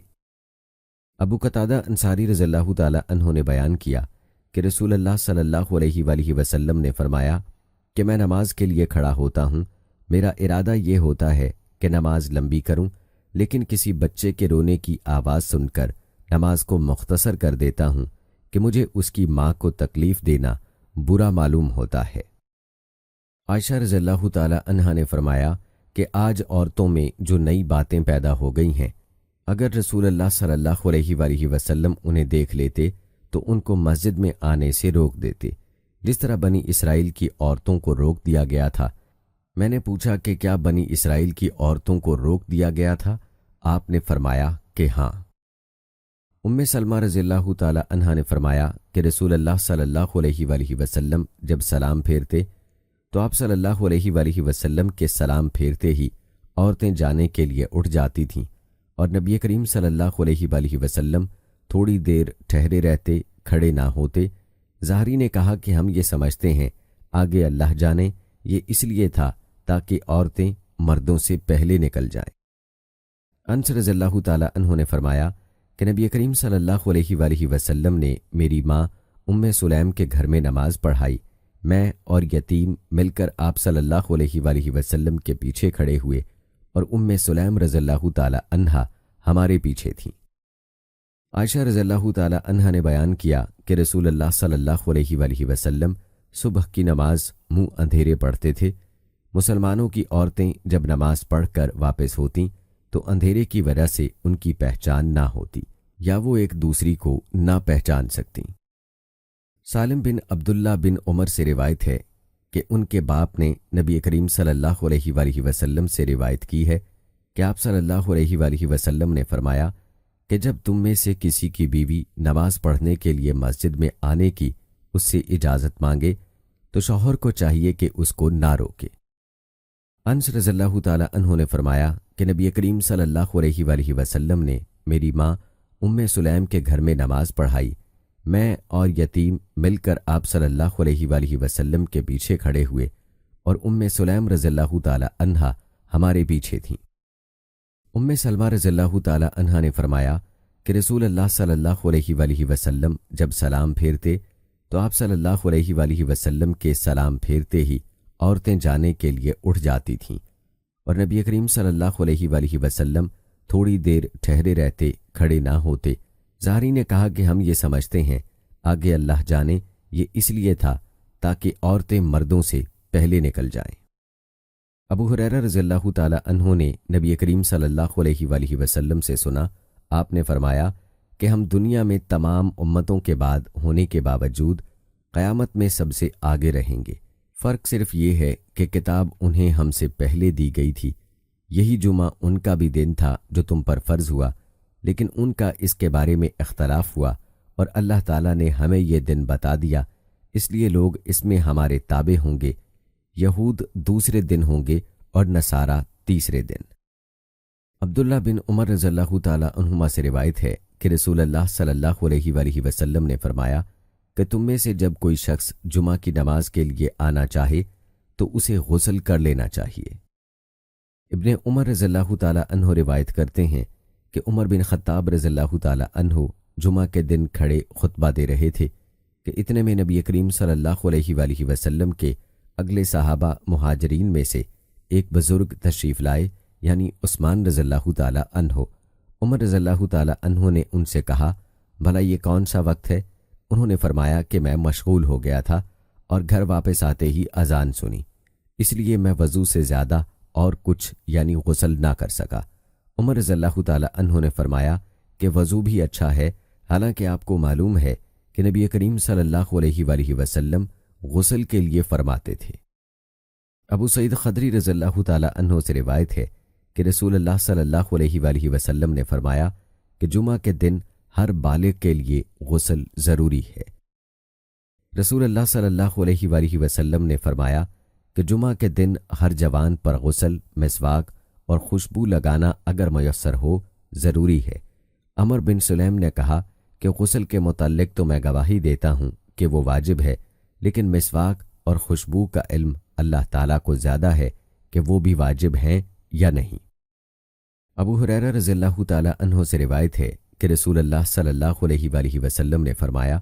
ابو قتادہ انصاری رضی اللہ تعالی عنہ نے بیان کیا کہ رسول اللہ صلی اللہ علیہ وآلہ وسلم نے فرمایا کہ میں نماز کے لیے کھڑا ہوتا ہوں، میرا ارادہ یہ ہوتا ہے کہ نماز لمبی کروں، لیکن کسی بچے کے رونے کی آواز سن کر نماز کو مختصر کر دیتا ہوں کہ مجھے اس کی ماں کو تکلیف دینا برا معلوم ہوتا ہے۔ عائشہ رضی اللہ تعالی عنہا نے فرمایا کہ آج عورتوں میں جو نئی باتیں پیدا ہو گئی ہیں، اگر رسول اللہ صلی اللہ علیہ وآلہ وسلم انہیں دیکھ لیتے تو ان کو مسجد میں آنے سے روک دیتے، جس طرح بنی اسرائیل کی عورتوں کو روک دیا گیا تھا۔ میں نے پوچھا کہ کیا بنی اسرائیل کی عورتوں کو روک دیا گیا تھا؟ آپ نے فرمایا کہ ہاں۔ ام سلمہ رضی اللہ تعالی عنہا نے فرمایا کہ رسول اللہ صلی اللہ علیہ وآلہ وسلم جب سلام پھیرتے تو آپ صلی اللہ علیہ وآلہ وسلم کے سلام پھیرتے ہی عورتیں جانے کے لیے اٹھ جاتی تھیں اور نبی کریم صلی اللہ علیہ وآلہ وسلم تھوڑی دیر ٹھہرے رہتے، کھڑے نہ ہوتے۔ ظاہری نے کہا کہ ہم یہ سمجھتے ہیں آگے اللہ جانے یہ اس لیے تھا تاکہ عورتیں مردوں سے پہلے نکل جائیں۔ انس رضی اللہ تعالی عنہ نے فرمایا کہ نبی کریم صلی اللہ علیہ وآلہ وسلم نے میری ماں ام سلیم کے گھر میں نماز پڑھائی، میں اور یتیم مل کر آپ صلی اللہ علیہ وآلہ وسلم کے پیچھے کھڑے ہوئے اور ام سلیم رضی اللہ تعالی عنہا ہمارے پیچھے تھیں۔ عائشہ رضی اللہ تعالی عنہا نے بیان کیا کہ رسول اللہ صلی اللہ علیہ وآلہ وسلم صبح کی نماز منہ اندھیرے پڑھتے تھے۔ مسلمانوں کی عورتیں جب نماز پڑھ کر واپس ہوتیں تو اندھیرے کی وجہ سے ان کی پہچان نہ ہوتی یا وہ ایک دوسری کو نہ پہچان سکتیں۔ سالم بن عبداللہ بن عمر سے روایت ہے کہ ان کے باپ نے نبی کریم صلی اللہ علیہ وآلہ وسلم سے روایت کی ہے کہ آپ صلی اللہ علیہ وآلہ وسلم نے فرمایا کہ جب تم میں سے کسی کی بیوی نماز پڑھنے کے لیے مسجد میں آنے کی اس سے اجازت مانگے تو شوہر کو چاہیے کہ اس کو نہ روکے۔ انس رضی اللہ تعالی عنہ نے فرمایا کہ نبی کریم صلی اللہ علیہ وآلہ وسلم نے میری ماں ام سلیم کے گھر میں نماز پڑھائی، میں اور یتیم مل کر آپ صلی اللہ علیہ وآلہ وسلم کے پیچھے کھڑے ہوئے اور ام سلیم رضی اللہ تعالی عنہا ہمارے پیچھے تھیں۔ ام سلمہ رضی اللہ تعالی عنہا نے فرمایا کہ رسول اللہ صلی اللہ علیہ وآلہ وسلم جب سلام پھیرتے تو آپ صلی اللہ علیہ وآلہ وسلم کے سلام پھیرتے ہی عورتیں جانے کے لیے اٹھ جاتی تھیں، اور نبی کریم صلی اللہ علیہ وآلہ وسلم تھوڑی دیر ٹھہرے رہتے، کھڑے نہ ہوتے۔ زہری نے کہا کہ ہم یہ سمجھتے ہیں آگے اللہ جانے یہ اس لیے تھا تاکہ عورتیں مردوں سے پہلے نکل جائیں۔ ابو ہریرہ رضی اللہ تعالی عنہ نے نبی کریم صلی اللہ علیہ وآلہ وسلم سے سنا، آپ نے فرمایا کہ ہم دنیا میں تمام امتوں کے بعد ہونے کے باوجود قیامت میں سب سے آگے رہیں گے، فرق صرف یہ ہے کہ کتاب انہیں ہم سے پہلے دی گئی تھی۔ یہی جمعہ ان کا بھی دن تھا جو تم پر فرض ہوا، لیکن ان کا اس کے بارے میں اختلاف ہوا اور اللہ تعالیٰ نے ہمیں یہ دن بتا دیا، اس لیے لوگ اس میں ہمارے تابع ہوں گے۔ یہود دوسرے دن ہوں گے اور نصارہ تیسرے دن۔ عبداللہ بن عمر رضی اللہ تعالی عنہما سے روایت ہے کہ رسول اللہ صلی اللہ علیہ وآلہ وسلم نے فرمایا کہ تم میں سے جب کوئی شخص جمعہ کی نماز کے لیے آنا چاہے تو اسے غسل کر لینا چاہیے۔ ابن عمر رضی اللہ تعالی عنہ روایت کرتے ہیں کہ عمر بن خطاب رضی اللہ تعالی عنہ جمعہ کے دن کھڑے خطبہ دے رہے تھے کہ اتنے میں نبی کریم صلی اللہ علیہ وآلہ وسلم کے اگلے صحابہ مہاجرین میں سے ایک بزرگ تشریف لائے، یعنی عثمان رضی اللہ تعالی عنہ۔ عمر رضی اللہ تعالی عنہ نے ان سے کہا، بھلا یہ کون سا وقت ہے؟ انہوں نے فرمایا کہ میں مشغول ہو گیا تھا اور گھر واپس آتے ہی اذان سنی، اس لیے میں وضو سے زیادہ اور کچھ یعنی غسل نہ کر سکا۔ عمر رضی اللہ تعالی عنہ نے فرمایا کہ وضو بھی اچھا ہے، حالانکہ آپ کو معلوم ہے کہ نبی کریم صلی اللہ علیہ وآلہ وسلم غسل کے لیے فرماتے تھے۔ ابو سعید خدری رضی اللہ تعالی عنہ سے روایت ہے کہ رسول اللہ صلی اللہ علیہ وآلہ وسلم نے فرمایا کہ جمعہ کے دن ہر بالغ کے لیے غسل ضروری ہے۔ رسول اللہ صلی اللہ علیہ وآلہ وسلم نے فرمایا کہ جمعہ کے دن ہر جوان پر غسل، مسواک اور خوشبو لگانا اگر میسر ہو ضروری ہے۔ عمر بن سلیم نے کہا کہ غسل کے متعلق تو میں گواہی دیتا ہوں کہ وہ واجب ہے، لیکن مسواک اور خوشبو کا علم اللہ تعالیٰ کو زیادہ ہے کہ وہ بھی واجب ہیں یا نہیں۔ ابو ہریرہ رضی اللہ تعالی عنہ سے روایت ہے کہ رسول اللہ صلی اللہ علیہ وآلہ وسلم نے فرمایا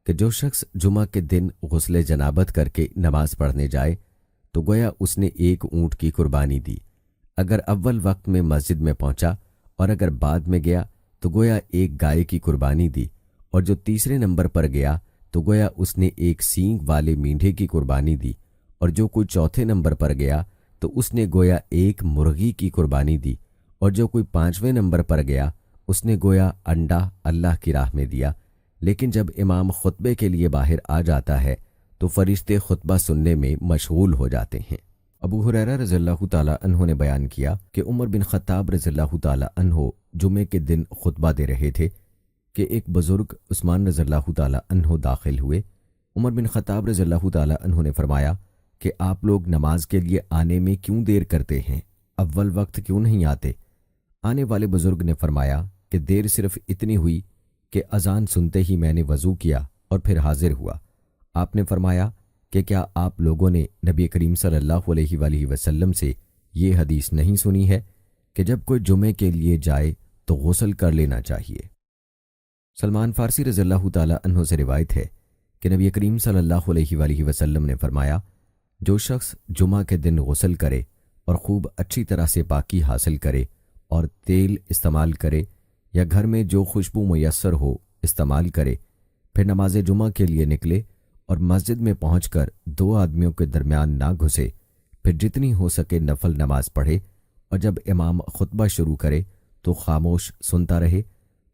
کہ جو شخص جمعہ کے دن غسل جنابت کر کے نماز پڑھنے جائے تو گویا اس نے ایک اونٹ کی قربانی دی، اگر اول وقت میں مسجد میں پہنچا، اور اگر بعد میں گیا تو گویا ایک گائے کی قربانی دی، اور جو تیسرے نمبر پر گیا تو گویا اس نے ایک سینگ والے مینڈھے کی قربانی دی، اور جو کوئی چوتھے نمبر پر گیا تو اس نے گویا ایک مرغی کی قربانی دی، اور جو کوئی پانچویں نمبر پر گیا اس نے گویا انڈا اللہ کی راہ میں دیا۔ لیکن جب امام خطبے کے لیے باہر آ جاتا ہے تو فرشتے خطبہ سننے میں مشغول ہو جاتے ہیں۔ ابو ہریرہ رضی اللہ تعالی عنہ نے بیان کیا کہ عمر بن خطاب رضی اللہ تعالی عنہ جمعے کے دن خطبہ دے رہے تھے کہ ایک بزرگ عثمان رضی اللہ تعالی عنہ داخل ہوئے۔ عمر بن خطاب رضی اللہ تعالی عنہ نے فرمایا کہ آپ لوگ نماز کے لیے آنے میں کیوں دیر کرتے ہیں؟ اول وقت کیوں نہیں آتے؟ آنے والے بزرگ نے فرمایا کہ دیر صرف اتنی ہوئی کہ اذان سنتے ہی میں نے وضو کیا اور پھر حاضر ہوا۔ آپ نے فرمایا کہ کیا آپ لوگوں نے نبی کریم صلی اللہ علیہ وآلہ وسلم سے یہ حدیث نہیں سنی ہے کہ جب کوئی جمعے کے لیے جائے تو غسل کر لینا چاہیے؟ سلمان فارسی رضی اللہ تعالی عنہ سے روایت ہے کہ نبی کریم صلی اللہ علیہ وآلہ وسلم نے فرمایا، جو شخص جمعہ کے دن غسل کرے اور خوب اچھی طرح سے پاکی حاصل کرے اور تیل استعمال کرے یا گھر میں جو خوشبو میسر ہو استعمال کرے، پھر نماز جمعہ کے لیے نکلے اور مسجد میں پہنچ کر دو آدمیوں کے درمیان نہ گھسے، پھر جتنی ہو سکے نفل نماز پڑھے، اور جب امام خطبہ شروع کرے تو خاموش سنتا رہے،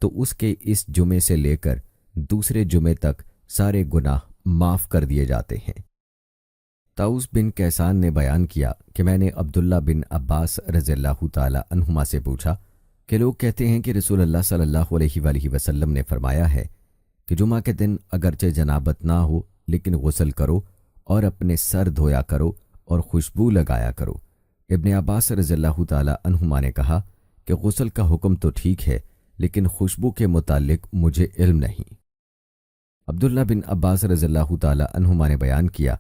تو اس کے اس جمعے سے لے کر دوسرے جمعے تک سارے گناہ معاف کر دیے جاتے ہیں۔ طاؤس بن کیسان نے بیان کیا کہ میں نے عبداللہ بن عباس رضی اللہ تعالی عنہما سے پوچھا کہ لوگ کہتے ہیں کہ رسول اللہ صلی اللہ علیہ وآلہ وسلم نے فرمایا ہے کہ جمعہ کے دن اگرچہ جنابت نہ ہو لیکن غسل کرو اور اپنے سر دھویا کرو اور خوشبو لگایا کرو۔ ابن عباس رضی اللہ تعالی عنہما نے کہا کہ غسل کا حکم تو ٹھیک ہے لیکن خوشبو کے متعلق مجھے علم نہیں۔ عبداللہ بن عباس رضی اللہ تعالی عنہما نے بیان کیا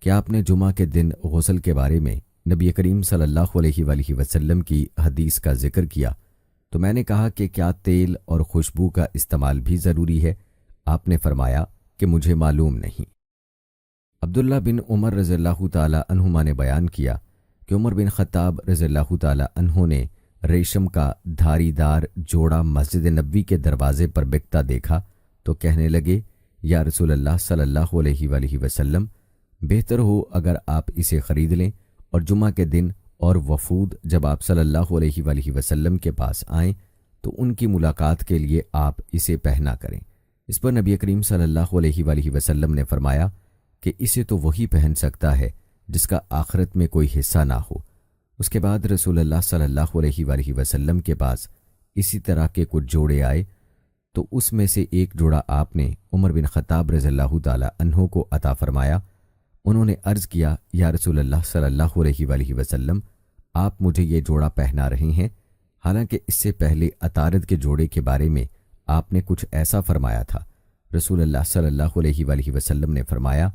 کہ آپ نے جمعہ کے دن غسل کے بارے میں نبی کریم صلی اللہ علیہ وآلہ وسلم کی حدیث کا ذکر کیا تو میں نے کہا کہ کیا تیل اور خوشبو کا استعمال بھی ضروری ہے؟ آپ نے فرمایا کہ مجھے معلوم نہیں۔ عبداللہ بن عمر رضی اللہ تعالی عنہما نے بیان کیا کہ عمر بن خطاب رضی اللہ تعالی عنہ نے ریشم کا دھاری دار جوڑا مسجد نبوی کے دروازے پر بکتا دیکھا تو کہنے لگے، یا رسول اللہ صلی اللہ علیہ وآلہ وسلم، بہتر ہو اگر آپ اسے خرید لیں اور جمعہ کے دن اور وفود جب آپ صلی اللہ علیہ وآلہ وسلم کے پاس آئیں تو ان کی ملاقات کے لیے آپ اسے پہنا کریں۔ اس پر نبی کریم صلی اللہ علیہ وآلہ وسلم نے فرمایا کہ اسے تو وہی پہن سکتا ہے جس کا آخرت میں کوئی حصہ نہ ہو۔ اس کے بعد رسول اللہ صلی اللہ علیہ وآلہ وسلم کے پاس اسی طرح کے کچھ جوڑے آئے تو اس میں سے ایک جوڑا آپ نے عمر بن خطاب رضی اللہ تعالی عنہ کو عطا فرمایا۔ انہوں نے عرض کیا، یا رسول اللہ صلی اللہ علیہ وآلہ وسلم، آپ مجھے یہ جوڑا پہنا رہے ہیں، حالانکہ اس سے پہلے عطارد کے جوڑے کے بارے میں آپ نے کچھ ایسا فرمایا تھا۔ رسول اللہ صلی اللہ علیہ وآلہ وسلم نے فرمایا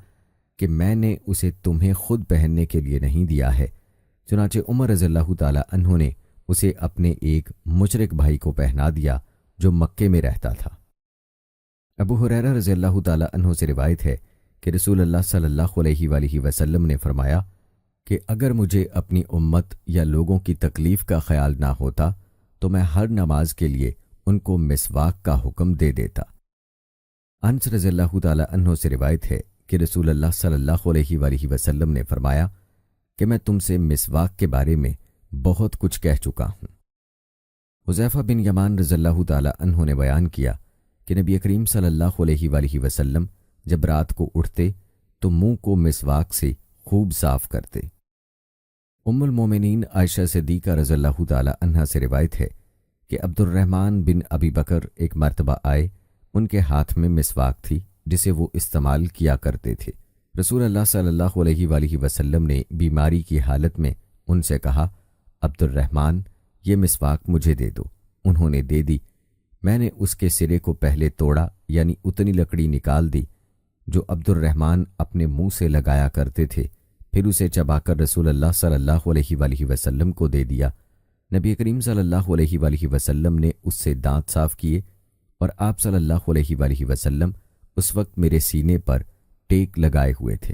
کہ میں نے اسے تمہیں خود پہننے کے لیے نہیں دیا ہے۔ چنانچہ عمر رضی اللہ تعالی عنہ نے اسے اپنے ایک مشرک بھائی کو پہنا دیا جو مکے میں رہتا تھا۔ ابو ہریرہ رضی اللہ تعالی عنہ سے روایت ہے کہ رسول اللہ صلی اللہ علیہ وآلہ وسلم نے فرمایا کہ اگر مجھے اپنی امت یا لوگوں کی تکلیف کا خیال نہ ہوتا تو میں ہر نماز کے لیے ان کو مسواک کا حکم دے دیتا۔ انس رضی اللہ تعالی عنہ سے روایت ہے کہ رسول اللہ صلی اللہ علیہ وآلہ وسلم نے فرمایا کہ میں تم سے مسواک کے بارے میں بہت کچھ کہہ چکا ہوں۔ حذیفہ بن یمان رضی اللہ تعالی عنہ نے بیان کیا کہ نبی کریم صلی اللہ علیہ وآلہ وسلم جب رات کو اٹھتے تو منہ کو مسواک سے خوب صاف کرتے۔ ام المومنین عائشہ صدیقہ رضی اللہ تعالی عنہا سے روایت ہے کہ عبد الرحمن بن ابی بکر ایک مرتبہ آئے، ان کے ہاتھ میں مسواک تھی جسے وہ استعمال کیا کرتے تھے۔ رسول اللہ صلی اللہ علیہ وآلہ وسلم نے بیماری کی حالت میں ان سے کہا، عبد الرحمن، یہ مسواک مجھے دے دو۔ انہوں نے دے دی۔ میں نے اس کے سرے کو پہلے توڑا، یعنی اتنی لکڑی نکال دی جو عبد الرحمن اپنے منہ سے لگایا کرتے تھے، پھر اسے چبا کر رسول اللہ صلی اللہ علیہ وآلہ وسلم کو دے دیا۔ نبی کریم صلی اللہ علیہ وآلہ وسلم نے اس سے دانت صاف کیے اور آپ صلی اللہ علیہ وآلہ وسلم اس وقت میرے سینے پر ٹیک لگائے ہوئے تھے۔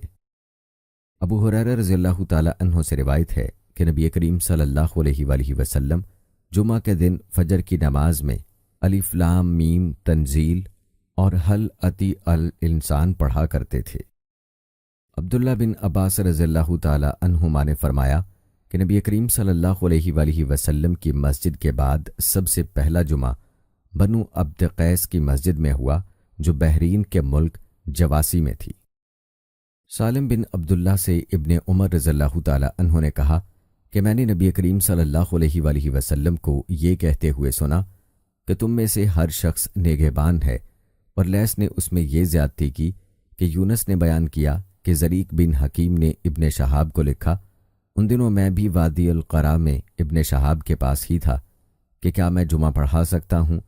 ابو ہریرہ رضی اللہ تعالی عنہ سے روایت ہے کہ نبی کریم صلی اللہ علیہ وآلہ وسلم جمعہ کے دن فجر کی نماز میں الف لام میم تنزیل اور حل اتی الانسان پڑھا کرتے تھے۔ عبداللہ بن عباس رضی اللہ تعالی عنہما نے فرمایا کہ نبی کریم صلی اللہ علیہ وآلہ وسلم کی مسجد کے بعد سب سے پہلا جمعہ بنو عبد قیس کی مسجد میں ہوا جو بحرین کے ملک جواسی میں تھی۔ سالم بن عبداللہ سے ابن عمر رضی اللہ تعالی عنہ نے کہا کہ میں نے نبی کریم صلی اللہ علیہ وآلہ وسلم کو یہ کہتے ہوئے سنا کہ تم میں سے ہر شخص نگہبان ہے، اور لیث نے اس میں یہ زیادتی کی کہ یونس نے بیان کیا کہ زریق بن حکیم نے ابن شہاب کو لکھا، ان دنوں میں بھی وادی القرا میں ابن شہاب کے پاس ہی تھا کہ کیا میں جمعہ پڑھا سکتا ہوں۔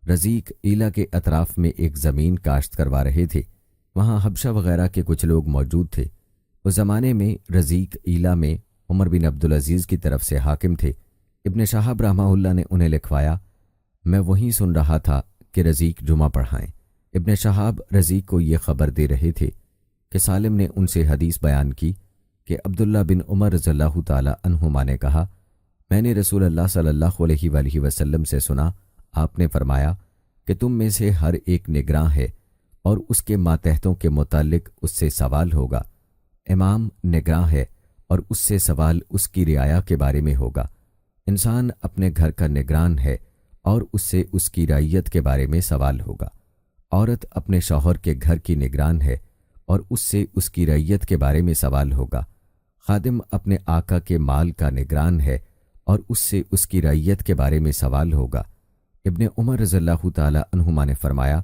رزیق ایلا کے اطراف میں ایک زمین کاشت کروا رہے تھے، وہاں حبشہ وغیرہ کے کچھ لوگ موجود تھے۔ اس زمانے میں رزیق ایلا میں عمر بن عبدالعزیز کی طرف سے حاکم تھے۔ ابن شہاب رحمہ اللہ نے انہیں لکھوایا، میں وہیں سن رہا تھا کہ رزیق جمعہ پڑھائیں۔ ابن شہاب رزیق کو یہ خبر دے رہے تھے کہ سالم نے ان سے حدیث بیان کی کہ عبداللہ بن عمر رضی اللہ تعالی عنہما نے کہا، میں نے رسول اللہ صلی اللہ علیہ وآلہ وسلم سے سنا، آپ نے فرمایا کہ تم میں سے ہر ایک نگراں ہے اور اس کے ماتحتوں کے متعلق اس سے سوال ہوگا۔ امام نگراں ہے اور اس سے سوال اس کی رعایا کے بارے میں ہوگا۔ انسان اپنے گھر کا نگران ہے اور اس سے اس کی رعیت کے بارے میں سوال ہوگا۔ عورت اپنے شوہر کے گھر کی نگران ہے اور اس سے اس کی رعیت کے بارے میں سوال ہوگا۔ خادم اپنے آقا کے مال کا نگران ہے اور اس سے اس کی رعیت کے بارے میں سوال ہوگا۔ ابن عمر رضی اللہ تعالی عنہما نے فرمایا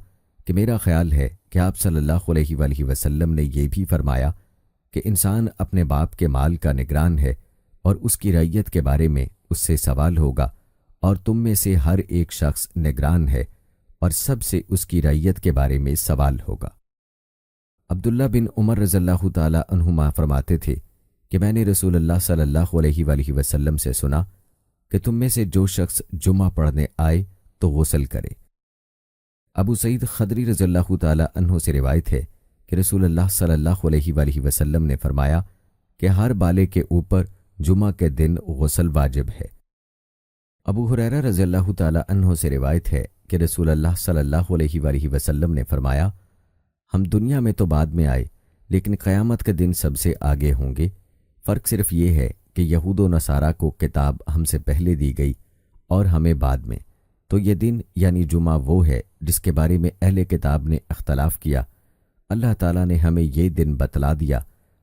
کہ میرا خیال ہے کہ آپ صلی اللہ علیہ وآلہ وسلم نے یہ بھی فرمایا کہ انسان اپنے باپ کے مال کا نگران ہے اور اس کی رعیت کے بارے میں اس سے سوال ہوگا، اور تم میں سے ہر ایک شخص نگران ہے اور سب سے اس کی رعیت کے بارے میں سوال ہوگا۔ عبداللہ بن عمر رضی اللہ تعالی عنہما فرماتے تھے کہ میں نے رسول اللہ صلی اللہ علیہ وآلہ وسلم سے سنا کہ تم میں سے جو شخص جمعہ پڑھنے آئے تو غسل کرے۔ ابو سعید خدری رضی اللہ تعالی عنہ سے روایت ہے کہ رسول اللہ صلی اللہ علیہ وآلہ وسلم نے فرمایا کہ ہر بالے کے اوپر جمعہ کے دن غسل واجب ہے۔ ابو ہریرہ رضی اللہ تعالی عنہ سے روایت ہے کہ رسول اللہ صلی اللہ علیہ وآلہ وسلم نے فرمایا، ہم دنیا میں تو بعد میں آئے لیکن قیامت کے دن سب سے آگے ہوں گے۔ فرق صرف یہ ہے کہ یہود و نصارہ کو کتاب ہم سے پہلے دی گئی اور ہمیں بعد میں، تو یہ دن یعنی جمعہ وہ ہے جس کے بارے میں اہل کتاب نے اختلاف کیا۔ اللہ تعالیٰ نے ہمیں یہ دن بتلا دیا۔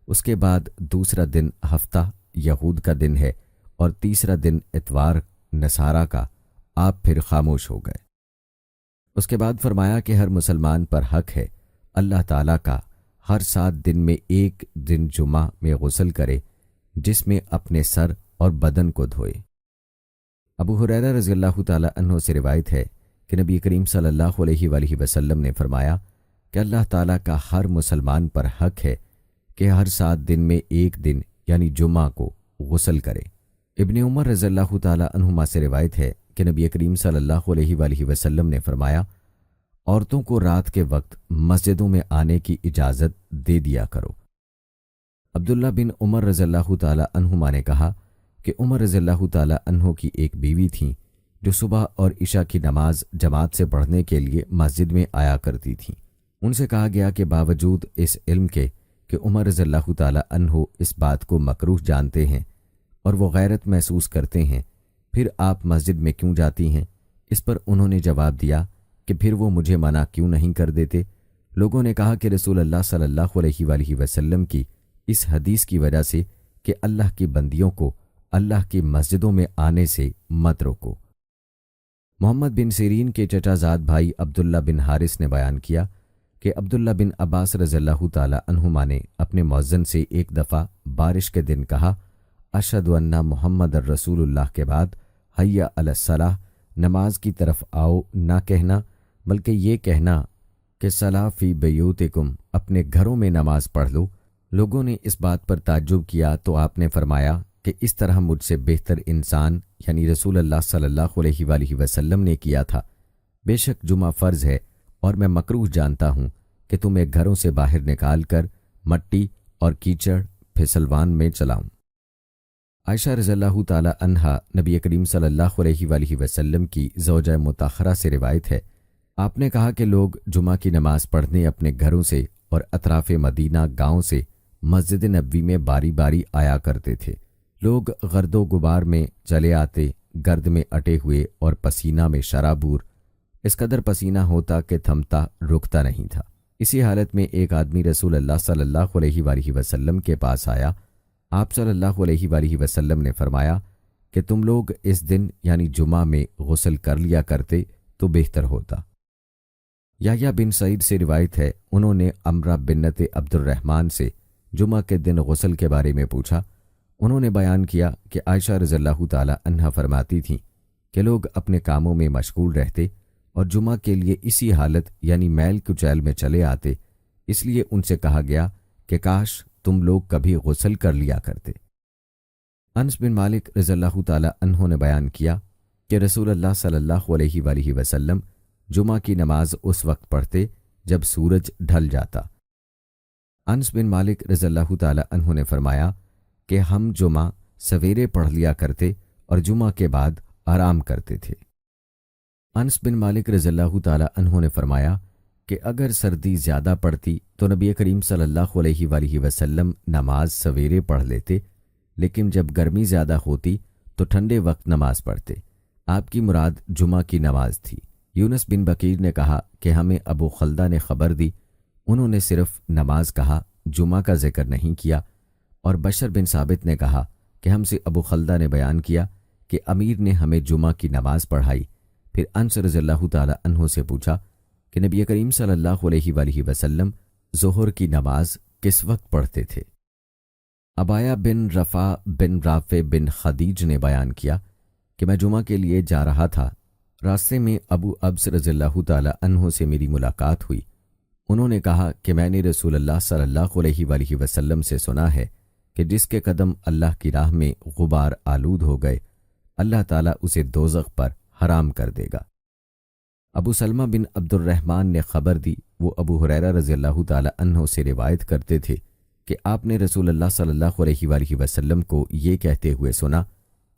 اس کے بعد دوسرا دن ہفتہ یہود کا دن ہے اور تیسرا دن اتوار نصارہ کا، آپ پھر خاموش ہو گئے۔ اس کے بعد فرمایا کہ ہر مسلمان پر حق ہے اللہ تعالیٰ کا ہر 7 دن میں ایک دن جمعہ میں غسل کرے جس میں اپنے سر اور بدن کو دھوئے۔ ابو ہریرہ رضی اللہ تعالی عنہ سے روایت ہے کہ نبی کریم صلی اللہ علیہ وآلہ وسلم نے فرمایا کہ اللہ تعالیٰ کا ہر مسلمان پر حق ہے کہ ہر 7 دن میں ایک دن یعنی جمعہ کو غسل کرے۔ ابن عمر رضی اللہ تعالی عنہما سے روایت ہے کہ نبی کریم صلی اللہ علیہ وآلہ وسلم نے فرمایا، عورتوں کو رات کے وقت مسجدوں میں آنے کی اجازت دے دیا کرو۔ عبداللہ بن عمر رضی اللہ تعالی عنہما نے کہا کہ عمر رضی اللہ تعالی عنہ کی ایک بیوی تھیں جو صبح اور عشاء کی نماز جماعت سے پڑھنے کے لیے مسجد میں آیا کرتی تھیں۔ ان سے کہا گیا کہ باوجود اس علم کے کہ عمر رضی اللہ تعالی عنہ اس بات کو مکروہ جانتے ہیں اور وہ غیرت محسوس کرتے ہیں، پھر آپ مسجد میں کیوں جاتی ہیں؟ اس پر انہوں نے جواب دیا کہ پھر وہ مجھے منع کیوں نہیں کر دیتے؟ لوگوں نے کہا کہ رسول اللہ صلی اللہ علیہ وآلہ وسلم کی اس حدیث کی وجہ سے کہ اللہ کی بندیوں کو اللہ کی مسجدوں میں آنے سے مت روکو۔ محمد بن سیرین کے چچا زاد بھائی عبداللہ بن حارث نے بیان کیا کہ عبداللہ بن عباس رضی اللہ تعالی عنہما نے اپنے مؤذن سے ایک دفعہ بارش کے دن کہا، اشہد ان محمد الرسول اللہ کے بعد حی علی الصلاۃ، نماز کی طرف آؤ نہ کہنا بلکہ یہ کہنا کہ صلاۃ فی بیوتکم، اپنے گھروں میں نماز پڑھ لو۔ لوگوں نے اس بات پر تعجب کیا تو آپ نے فرمایا کہ اس طرح مجھ سے بہتر انسان یعنی رسول اللہ صلی اللہ علیہ وآلہ وسلم نے کیا تھا۔ بے شک جمعہ فرض ہے اور میں مکروہ جانتا ہوں کہ تمہیں گھروں سے باہر نکال کر مٹی اور کیچڑ پھسلوان میں چلاؤں۔ عائشہ رضی اللہ تعالی عنہا نبی کریم صلی اللہ علیہ وآلہ وسلم کی زوجہ مطہرہ سے روایت ہے، آپ نے کہا کہ لوگ جمعہ کی نماز پڑھنے اپنے گھروں سے اور اطراف مدینہ گاؤں سے مسجد نبوی میں باری باری آیا کرتے تھے۔ لوگ گرد و غبار میں چلے آتے، گرد میں اٹے ہوئے اور پسینہ میں شرابور، اس قدر پسینہ ہوتا کہ تھمتا رکتا نہیں تھا۔ اسی حالت میں ایک آدمی رسول اللہ صلی اللہ علیہ وآلہ وسلم کے پاس آیا۔ آپ صلی اللہ علیہ وآلہ وسلم نے فرمایا کہ تم لوگ اس دن یعنی جمعہ میں غسل کر لیا کرتے تو بہتر ہوتا۔ یحییٰ بن سعید سے روایت ہے، انہوں نے امرہ بنت عبد الرحمن سے جمعہ کے دن غسل کے بارے میں پوچھا۔ انہوں نے بیان کیا کہ عائشہ رضی اللہ تعالی عنہا فرماتی تھیں کہ لوگ اپنے کاموں میں مشغول رہتے اور جمعہ کے لیے اسی حالت یعنی میل کچیل میں چلے آتے، اس لیے ان سے کہا گیا کہ کاش تم لوگ کبھی غسل کر لیا کرتے۔ انس بن مالک رضی اللہ تعالی عنہ نے بیان کیا کہ رسول اللہ صلی اللہ علیہ وآلہ وسلم جمعہ کی نماز اس وقت پڑھتے جب سورج ڈھل جاتا۔ انس بن مالک رضی اللہ تعالی عنہ نے فرمایا کہ ہم جمعہ سویرے پڑھ لیا کرتے اور جمعہ کے بعد آرام کرتے تھے۔ انس بن مالک رضی اللہ تعالی عنہ نے فرمایا کہ اگر سردی زیادہ پڑتی تو نبی کریم صلی اللہ علیہ وآلہ وسلم نماز سویرے پڑھ لیتے، لیکن جب گرمی زیادہ ہوتی تو ٹھنڈے وقت نماز پڑھتے۔ آپ کی مراد جمعہ کی نماز تھی۔ یونس بن بکیر نے کہا کہ ہمیں ابو خلدہ نے خبر دی، انہوں نے صرف نماز کہا، جمعہ کا ذکر نہیں کیا۔ اور بشر بن ثابت نے کہا کہ ہم سے ابو خلدہ نے بیان کیا کہ امیر نے ہمیں جمعہ کی نماز پڑھائی۔ پھر انس رضی اللہ تعالی عنہ سے پوچھا کہ نبی کریم صلی اللہ علیہ وآلہ وسلم ظہر کی نماز کس وقت پڑھتے تھے؟ عبایہ بن رفا بن رافع بن خدیج نے بیان کیا کہ میں جمعہ کے لیے جا رہا تھا، راستے میں ابو ابس رضی اللہ تعالی عنہ سے میری ملاقات ہوئی۔ انہوں نے کہا کہ میں نے رسول اللہ صلی اللہ علیہ وآلہ وسلم سے سنا ہے کہ جس کے قدم اللہ کی راہ میں غبار آلود ہو گئے، اللہ تعالیٰ اسے دوزخ پر حرام کر دے گا۔ ابو سلمہ بن عبد الرحمن نے خبر دی، وہ ابو ہریرہ رضی اللہ تعالی عنہ سے روایت کرتے تھے کہ آپ نے رسول اللہ صلی اللہ علیہ وآلہ وسلم کو یہ کہتے ہوئے سنا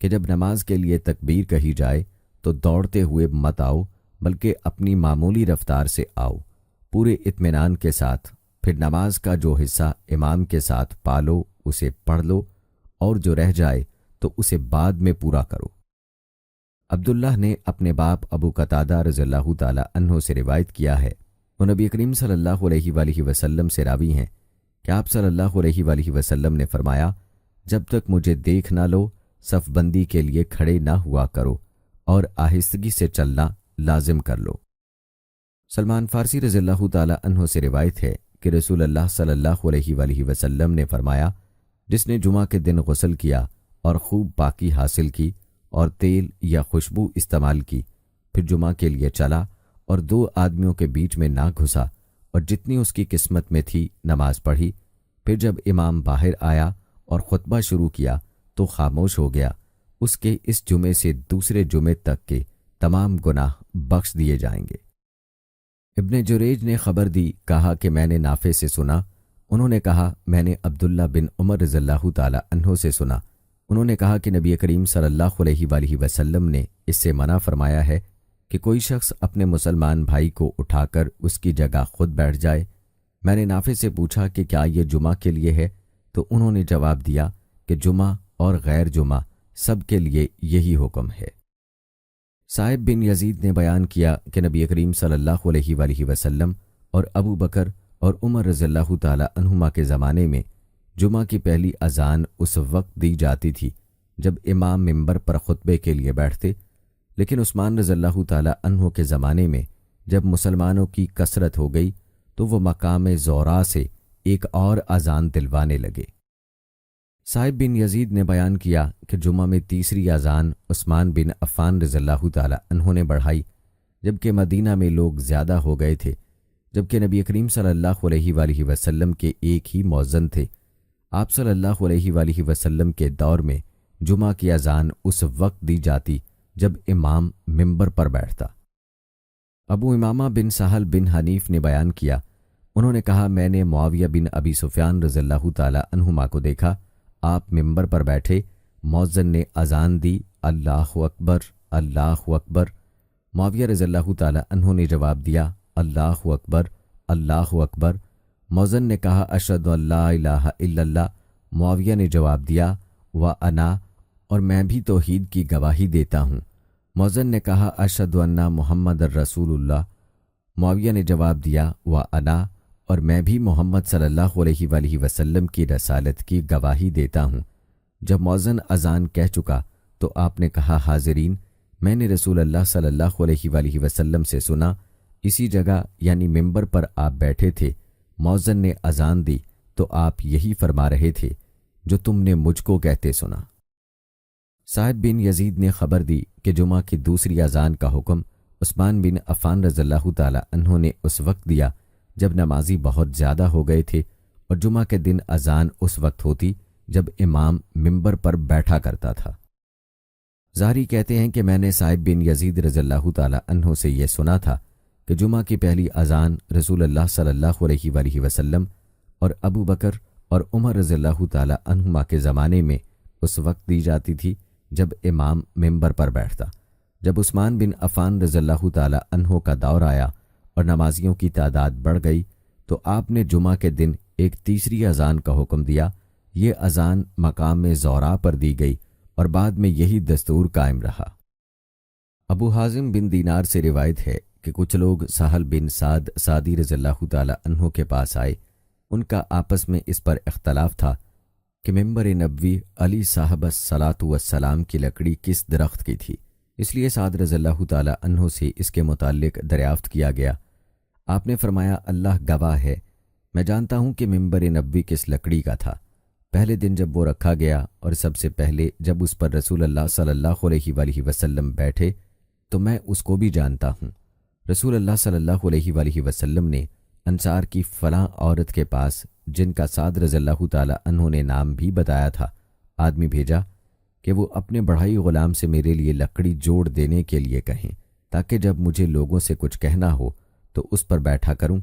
کہ جب نماز کے لیے تکبیر کہی جائے تو دوڑتے ہوئے مت آؤ، بلکہ اپنی معمولی رفتار سے آؤ، پورے اطمینان کے ساتھ۔ پھر نماز کا جو حصہ امام کے ساتھ پالو اسے پڑھ لو، اور جو رہ جائے تو اسے بعد میں پورا کرو۔ عبداللہ نے اپنے باپ ابو قتادہ رضی اللہ تعالی عنہ سے روایت کیا ہے، وہ نبی کریم صلی اللہ علیہ وآلہ وسلم سے راوی ہیں کہ آپ صلی اللہ علیہ وآلہ وسلم نے فرمایا، جب تک مجھے دیکھ نہ لو صف بندی کے لیے کھڑے نہ ہوا کرو اور آہستگی سے چلنا لازم کر لو۔ سلمان فارسی رضی اللہ تعالی عنہ سے روایت ہے کہ رسول اللہ صلی اللہ علیہ وآلہ وسلم نے فرمایا، جس نے جمعہ کے دن غسل کیا اور خوب پاکی حاصل کی اور تیل یا خوشبو استعمال کی، پھر جمعہ کے لیے چلا اور 2 آدمیوں کے بیچ میں نہ گھسا، اور جتنی اس کی قسمت میں تھی نماز پڑھی، پھر جب امام باہر آیا اور خطبہ شروع کیا تو خاموش ہو گیا، اس کے اس جمعے سے دوسرے جمعے تک کے تمام گناہ بخش دیے جائیں گے۔ ابن جریج نے خبر دی، کہا کہ میں نے نافع سے سنا، انہوں نے کہا میں نے عبداللہ بن عمر رضی اللہ تعالی عنہ سے سنا، انہوں نے کہا کہ نبی کریم صلی اللہ علیہ وآلہ وسلم نے اس سے منع فرمایا ہے کہ کوئی شخص اپنے مسلمان بھائی کو اٹھا کر اس کی جگہ خود بیٹھ جائے۔ میں نے نافع سے پوچھا کہ کیا یہ جمعہ کے لیے ہے، تو انہوں نے جواب دیا کہ جمعہ اور غیر جمعہ سب کے لیے یہی حکم ہے۔ صائب بن یزید نے بیان کیا کہ نبی کریم صلی اللہ علیہ وآلہ وسلم اور ابو بکر اور عمر رضی اللہ تعالی عنہما کے زمانے میں جمعہ کی پہلی اذان اس وقت دی جاتی تھی جب امام منبر پر خطبے کے لیے بیٹھتے، لیکن عثمان رضی اللہ تعالی عنہ کے زمانے میں جب مسلمانوں کی کثرت ہو گئی تو وہ مقام زورا سے ایک اور اذان دلوانے لگے۔ صائب بن یزید نے بیان کیا کہ جمعہ میں تیسری اذان عثمان بن عفان رضی اللہ تعالی عنہ نے بڑھائی، جبکہ مدینہ میں لوگ زیادہ ہو گئے تھے، جبکہ نبی کریم صلی اللہ علیہ وآلہ وسلم کے ایک ہی مؤذن تھے۔ آپ صلی اللہ علیہ وآلہ وسلم کے دور میں جمعہ کی اذان اس وقت دی جاتی جب امام منبر پر بیٹھتا۔ ابو امامہ بن سہل بن حنیف نے بیان کیا، انہوں نے کہا میں نے معاویہ بن ابی سفیان رضی اللہ تعالی عنہما کو دیکھا، آپ منبر پر بیٹھے، مؤذن نے اذان دی، اللہ اکبر اللہ اکبر۔ معاویہ رضی اللہ تعالی عنہ نے جواب دیا، اللہ اکبر اللہ اکبر۔ مؤذن نے کہا اشہد ان لا الہ الا اللہ۔ معاویہ نے جواب دیا وانا، اور میں بھی توحید کی گواہی دیتا ہوں۔ مؤذن نے کہا اشہد ان محمد الرسول اللہ۔ معاویہ نے جواب دیا وانا، اور میں بھی محمد صلی اللہ علیہ وآلہ وسلم کی رسالت کی گواہی دیتا ہوں۔ جب مؤذن اذان کہہ چکا تو آپ نے کہا حاضرین، میں نے رسول اللہ صلی اللہ علیہ وآلہ وسلم سے سنا، اسی جگہ یعنی منبر پر آپ بیٹھے تھے، مؤذن نے اذان دی تو آپ یہی فرما رہے تھے جو تم نے مجھ کو کہتے سنا۔ صائب بن یزید نے خبر دی کہ جمعہ کی دوسری اذان کا حکم عثمان بن عفان رضی اللہ تعالی عنہ نے اس وقت دیا جب نمازی بہت زیادہ ہو گئے تھے، اور جمعہ کے دن اذان اس وقت ہوتی جب امام منبر پر بیٹھا کرتا تھا۔ زہری کہتے ہیں کہ میں نے صائب بن یزید رضی اللہ تعالی عنہ سے یہ سنا تھا کہ جمعہ کی پہلی اذان رسول اللہ صلی اللہ علیہ وآلہ وسلم اور ابو بکر اور عمر رضی اللہ تعالی عنہما کے زمانے میں اس وقت دی جاتی تھی جب امام منبر پر بیٹھتا۔ جب عثمان بن عفان رضی اللہ تعالی عنہ کا دور آیا اور نمازیوں کی تعداد بڑھ گئی تو آپ نے جمعہ کے دن ایک تیسری اذان کا حکم دیا۔ یہ اذان مقام زورا پر دی گئی اور بعد میں یہی دستور قائم رہا۔ ابو حازم بن دینار سے روایت ہے کہ کچھ لوگ سہل بن سعد سعدی رضی اللہ تعالی عنہ کے پاس آئے۔ ان کا آپس میں اس پر اختلاف تھا کہ ممبر نبوی علی صاحب الصلاۃ والسلام کی لکڑی کس درخت کی تھی، اس لیے سعد رضی اللہ تعالی عنہ سے اس کے متعلق دریافت کیا گیا۔ آپ نے فرمایا، اللہ گواہ ہے، میں جانتا ہوں کہ ممبر نبوی کس لکڑی کا تھا۔ پہلے دن جب وہ رکھا گیا اور سب سے پہلے جب اس پر رسول اللہ صلی اللہ علیہ وآلہ وسلم بیٹھے تو میں اس کو بھی جانتا ہوں۔ رسول اللہ صلی اللہ علیہ وآلہ وسلم نے انصار کی فلاں عورت کے پاس، جن کا سعد رضی اللہ تعالی عنہ نے نام بھی بتایا تھا، آدمی بھیجا کہ وہ اپنے بڑھائی غلام سے میرے لیے لکڑی جوڑ دینے کے لیے کہیں، تاکہ جب مجھے لوگوں سے کچھ کہنا ہو تو اس پر بیٹھا کروں۔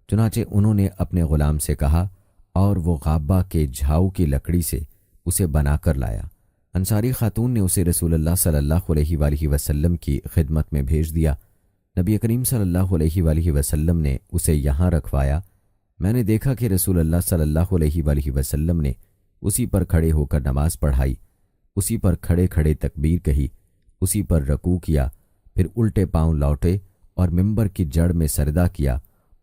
چنانچہ انہوں نے اپنے غلام سے کہا اور وہ غابہ کے جھاؤ کی لکڑی سے اسے بنا کر لایا۔ انصاری خاتون نے اسے رسول اللہ صلی اللہ علیہ وآلہ وسلم کی خدمت میں بھیج دیا۔ نبی کریم صلی اللہ علیہ وآلہ وسلم نے اسے یہاں رکھوایا۔ میں نے دیکھا کہ رسول اللہ صلی اللہ علیہ وآلہ وسلم نے اسی پر کھڑے ہو کر نماز پڑھائی، اسی پر کھڑے کھڑے تکبیر کہی، اسی پر رکوع کیا، پھر الٹے پاؤں لوٹے اور ممبر کی جڑ میں سجدہ کیا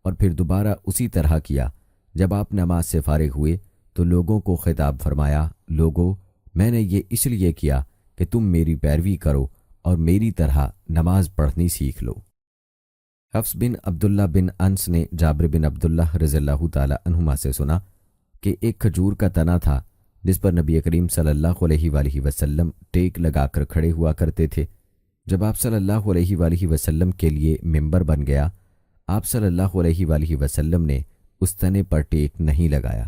اور پھر دوبارہ اسی طرح کیا۔ جب آپ نماز سے فارغ ہوئے تو لوگوں کو خطاب فرمایا، لوگو، میں نے یہ اس لیے کیا کہ تم میری پیروی کرو اور میری طرح نماز پڑھنی سیکھ لو۔ حفص بن عبداللہ بن انس نے جابر بن عبداللہ رضی اللہ تعالی عنہما سے سنا کہ ایک کھجور کا تنا تھا جس پر نبی کریم صلی اللہ علیہ وآلہ وسلم ٹیک لگا کر کھڑے ہوا کرتے تھے۔ جب آپ صلی اللہ علیہ وآلہ وسلم کے لیے ممبر بن گیا، آپ صلی اللہ علیہ وآلہ وسلم نے اس تنے پر ٹیک نہیں لگایا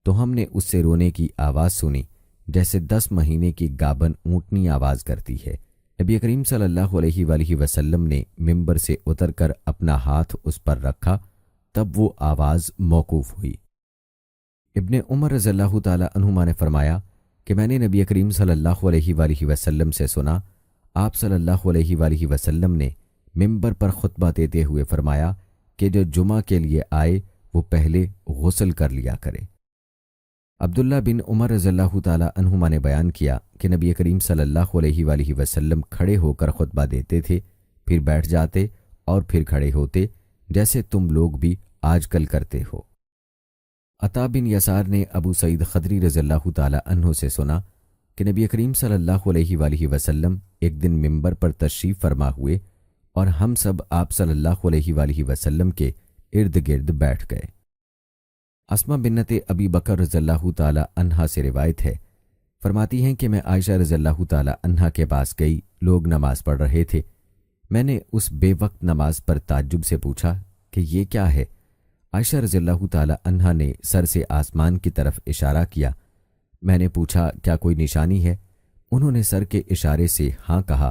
تو ہم نے اس سے رونے کی آواز سنی جیسے 10 مہینے کی گابن اونٹنی آواز کرتی ہے۔ نبی کریم صلی اللہ علیہ وآلہ وسلم نے ممبر سے اتر کر اپنا ہاتھ اس پر رکھا، تب وہ آواز موقوف ہوئی۔ ابن عمر رضی اللہ تعالی عنہما نے فرمایا کہ میں نے نبی کریم صلی اللہ علیہ وآلہ وسلم سے سنا، آپ صلی اللہ علیہ وآلہ وسلم نے ممبر پر خطبہ دیتے ہوئے فرمایا کہ جو جمعہ کے لیے آئے وہ پہلے غسل کر لیا کرے۔ عبداللہ بن عمر رضی اللہ تعالی عنہما نے بیان کیا کہ نبی کریم صلی اللہ علیہ وآلہ وسلم کھڑے ہو کر خطبہ دیتے تھے، پھر بیٹھ جاتے اور پھر کھڑے ہوتے، جیسے تم لوگ بھی آج کل کرتے ہو۔ عطا بن یسار نے ابو سعید خدری رضی اللہ تعالی عنہ سے سنا کہ نبی کریم صلی اللہ علیہ وآلہ وسلم ایک دن ممبر پر تشریف فرما ہوئے اور ہم سب آپ صلی اللہ علیہ وآلہ وسلم کے ارد گرد بیٹھ گئے۔ اسما بنت ابی بکر رضی اللہ تعالی عنہا سے روایت ہے، فرماتی ہیں کہ میں عائشہ رضی اللہ تعالی عنہا کے پاس گئی، لوگ نماز پڑھ رہے تھے۔ میں نے اس بے وقت نماز پر تعجب سے پوچھا کہ یہ کیا ہے؟ عائشہ رضی اللہ تعالی عنہا نے سر سے آسمان کی طرف اشارہ کیا۔ میں نے پوچھا کیا کوئی نشانی ہے؟ انہوں نے سر کے اشارے سے ہاں کہا،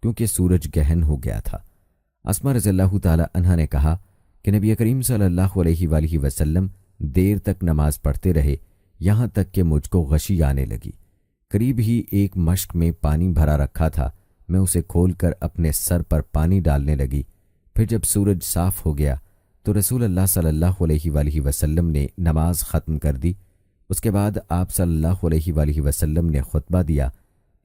کیونکہ سورج گہن ہو گیا تھا۔ اسما رضی اللہ تعالی عنہا نے کہا کہ نبی کریم صلی اللہ علیہ وآلہ وسلم دیر تک نماز پڑھتے رہے، یہاں تک کہ مجھ کو غشی آنے لگی۔ قریب ہی ایک مشک میں پانی بھرا رکھا تھا، میں اسے کھول کر اپنے سر پر پانی ڈالنے لگی۔ پھر جب سورج صاف ہو گیا تو رسول اللہ صلی اللہ علیہ وآلہ وسلم نے نماز ختم کر دی۔ اس کے بعد آپ صلی اللہ علیہ وآلہ وسلم نے خطبہ دیا۔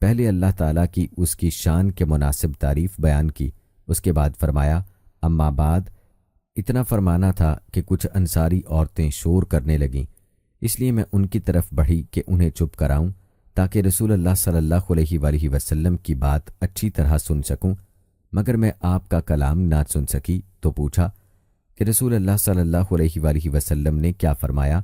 پہلے اللہ تعالیٰ کی اس کی شان کے مناسب تعریف بیان کی، اس کے بعد فرمایا، اما بعد، اتنا فرمانا تھا کہ کچھ انصاری عورتیں شور کرنے لگیں، اس لیے میں ان کی طرف بڑھی کہ انہیں چپ کراؤں تاکہ رسول اللہ صلی اللہ علیہ وآلہ وسلم کی بات اچھی طرح سن سکوں، مگر میں آپ کا کلام نہ سن سکی تو پوچھا کہ رسول اللہ صلی اللہ علیہ وآلہ وسلم نے کیا فرمایا؟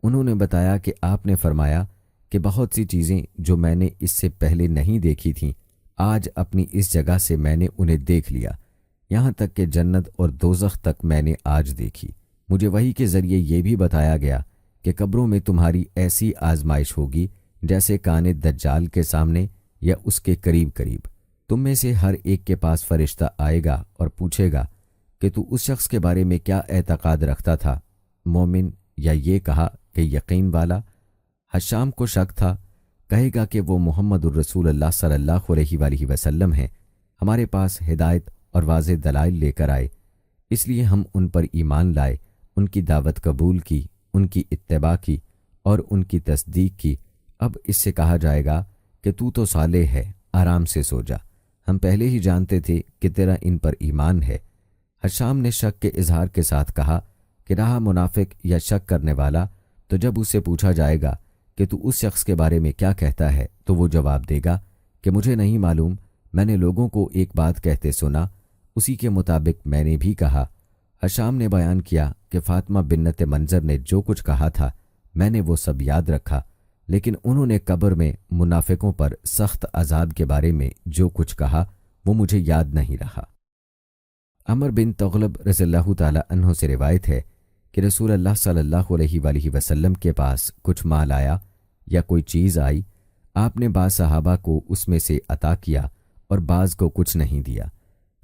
انہوں نے بتایا کہ آپ نے فرمایا کہ بہت سی چیزیں جو میں نے اس سے پہلے نہیں دیکھی تھیں، آج اپنی اس جگہ سے میں نے انہیں دیکھ لیا، یہاں تک کہ جنت اور دوزخ تک میں نے آج دیکھی۔ مجھے وحی کے ذریعے یہ بھی بتایا گیا کہ قبروں میں تمہاری ایسی آزمائش ہوگی جیسے کان دجال کے سامنے یا اس کے قریب قریب۔ تم میں سے ہر ایک کے پاس فرشتہ آئے گا اور پوچھے گا کہ تو اس شخص کے بارے میں کیا اعتقاد رکھتا تھا، مومن یا یہ کہا کہ یقین والا؟ حشام کو شک تھا، کہے گا کہ وہ محمد الرسول اللہ صلی اللہ علیہ وآلہ وسلم ہیں، ہمارے پاس ہدایت اور واضح دلائل لے کر آئے، اس لیے ہم ان پر ایمان لائے، ان کی دعوت قبول کی، ان کی اتباع کی اور ان کی تصدیق کی۔ اب اس سے کہا جائے گا کہ تو صالح ہے، آرام سے سو جا، ہم پہلے ہی جانتے تھے کہ تیرا ان پر ایمان ہے۔ حشام نے شک کے اظہار کے ساتھ کہا کہ رہا منافق یا شک کرنے والا، تو جب اس سے پوچھا جائے گا کہ تو اس شخص کے بارے میں کیا کہتا ہے تو وہ جواب دے گا کہ مجھے نہیں معلوم، میں نے لوگوں کو ایک بات کہتے سنا، اسی کے مطابق میں نے بھی کہا۔ حشام نے بیان کیا کہ فاطمہ بنت منظر نے جو کچھ کہا تھا میں نے وہ سب یاد رکھا، لیکن انہوں نے قبر میں منافقوں پر سخت عذاب کے بارے میں جو کچھ کہا وہ مجھے یاد نہیں رہا۔ عمر بن تغلب رضی اللہ تعالی عنہ سے روایت ہے کہ رسول اللہ صلی اللہ علیہ وآلہ وسلم کے پاس کچھ مال آیا یا کوئی چیز آئی، آپ نے بعض صحابہ کو اس میں سے عطا کیا اور بعض کو کچھ نہیں دیا۔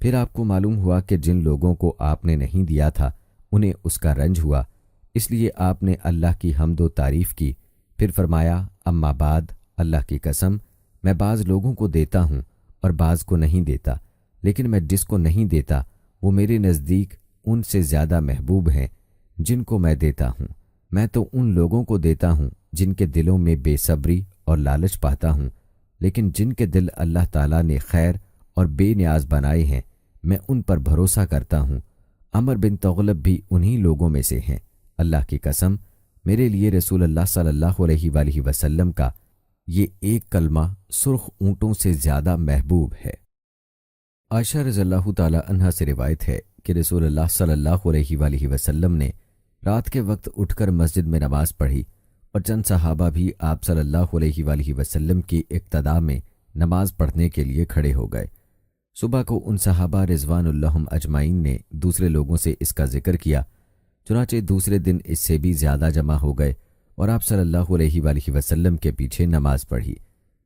پھر آپ کو معلوم ہوا کہ جن لوگوں کو آپ نے نہیں دیا تھا انہیں اس کا رنج ہوا، اس لیے آپ نے اللہ کی حمد و تعریف کی، پھر فرمایا اما بعد، اللہ کی قسم میں بعض لوگوں کو دیتا ہوں اور بعض کو نہیں دیتا، لیکن میں جس کو نہیں دیتا وہ میرے نزدیک ان سے زیادہ محبوب ہیں جن کو میں دیتا ہوں۔ میں تو ان لوگوں کو دیتا ہوں جن کے دلوں میں بے صبری اور لالچ پاتا ہوں، لیکن جن کے دل اللہ تعالیٰ نے خیر اور بے نیاز بنائے ہیں میں ان پر بھروسہ کرتا ہوں۔ عمر بن تغلب بھی انہی لوگوں میں سے ہیں۔ اللہ کی قسم میرے لیے رسول اللہ صلی اللہ علیہ وآلہ وسلم کا یہ ایک کلمہ سرخ اونٹوں سے زیادہ محبوب ہے۔ عائشہ رضی اللہ تعالی عنہا سے روایت ہے کہ رسول اللہ صلی اللہ علیہ وآلہ وسلم نے رات کے وقت اٹھ کر مسجد میں نماز پڑھی اور چند صحابہ بھی آپ صلی اللہ علیہ وآلہ وسلم کی اقتداء میں نماز پڑھنے کے لیے کھڑے ہو گئے۔ صبح کو ان صحابہ رضوان اللہم اجمعین نے دوسرے لوگوں سے اس کا ذکر کیا، چنانچہ دوسرے دن اس سے بھی زیادہ جمع ہو گئے اور آپ صلی اللہ علیہ وآلہ وسلم کے پیچھے نماز پڑھی۔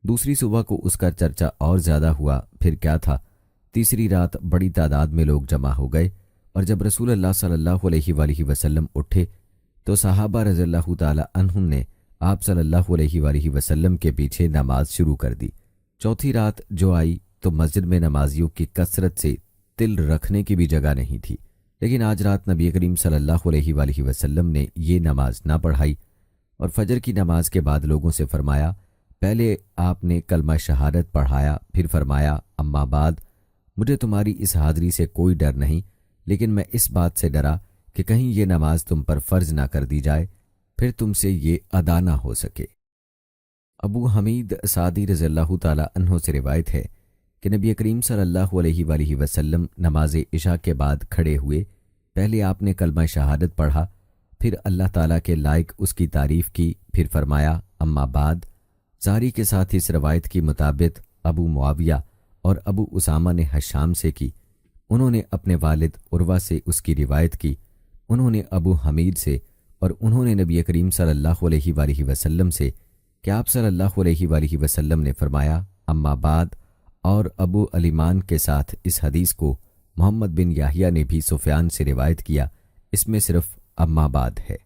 دوسری صبح کو اس کا چرچا اور زیادہ ہوا، پھر کیا تھا، تیسری رات بڑی تعداد میں لوگ جمع ہو گئے اور جب رسول اللہ صلی اللہ علیہ وآلہ وسلم اٹھے تو صحابہ رضی اللہ تعالی عنہم نے آپ صلی اللہ علیہ وآلہ وسلم کے پیچھے نماز شروع کر دی۔ چوتھی رات جو آئی تو مسجد میں نمازیوں کی کثرت سے تل رکھنے کی بھی جگہ نہیں تھی، لیکن آج رات نبی کریم صلی اللہ علیہ وآلہ وسلم نے یہ نماز نہ پڑھائی اور فجر کی نماز کے بعد لوگوں سے فرمایا، پہلے آپ نے کلمہ شہادت پڑھایا، پھر فرمایا اما بعد، مجھے تمہاری اس حاضری سے کوئی ڈر نہیں، لیکن میں اس بات سے ڈرا کہ کہیں یہ نماز تم پر فرض نہ کر دی جائے، پھر تم سے یہ ادا نہ ہو سکے۔ ابو حمید سعدی رضی اللہ تعالی عنہ سے روایت ہے کہ نبی کریم صلی اللہ علیہ وآلہ وسلم نماز عشاء کے بعد کھڑے ہوئے، پہلے آپ نے کلمہ شہادت پڑھا، پھر اللہ تعالیٰ کے لائق اس کی تعریف کی، پھر فرمایا اما بعد۔ زہری کے ساتھ اس روایت کی مطابق ابو معاویہ اور ابو اسامہ نے حشام سے کی، انہوں نے اپنے والد عروہ سے اس کی روایت کی، انہوں نے ابو حمید سے، اور انہوں نے نبی کریم صلی اللہ علیہ وآلہ وسلم سے کہ آپ صلی اللہ علیہ وآلہ وسلم نے فرمایا اما بعد، اور ابو علیمان کے ساتھ اس حدیث کو محمد بن یحییٰ نے بھی سفیان سے روایت کیا، اس میں صرف اما بعد ہے۔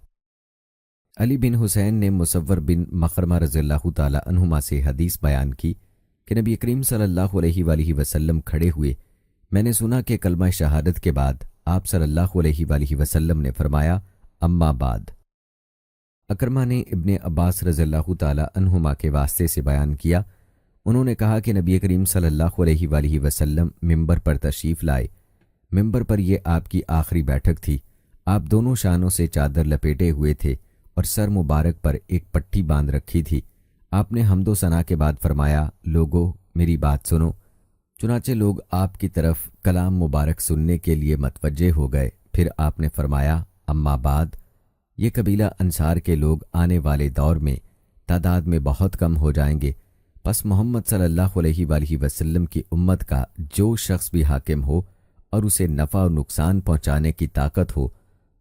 علی بن حسین نے مصور بن مخرمہ رضی اللہ تعالی عنہما سے حدیث بیان کی کہ نبی کریم صلی اللہ علیہ وآلہ وسلم کھڑے ہوئے، میں نے سنا کہ کلمہ شہادت کے بعد آپ صلی اللہ علیہ وآلہ وسلم نے فرمایا اما بعد۔ اکرمہ نے ابن عباس رضی اللہ تعالی عنہما کے واسطے سے بیان کیا، انہوں نے کہا کہ نبی کریم صلی اللہ علیہ وآلہ وسلم ممبر پر تشریف لائے، ممبر پر یہ آپ کی آخری بیٹھک تھی، آپ دونوں شانوں سے چادر لپیٹے ہوئے تھے اور سر مبارک پر ایک پٹی باندھ رکھی تھی۔ آپ نے حمد و ثنا کے بعد فرمایا لوگو میری بات سنو، چنانچہ لوگ آپ کی طرف کلام مبارک سننے کے لیے متوجہ ہو گئے، پھر آپ نے فرمایا اما بعد، یہ قبیلہ انصار کے لوگ آنے والے دور میں تعداد میں بہت کم ہو جائیں گے، پس محمد صلی اللہ علیہ وآلہ وسلم کی امت کا جو شخص بھی حاکم ہو اور اسے نفع و نقصان پہنچانے کی طاقت ہو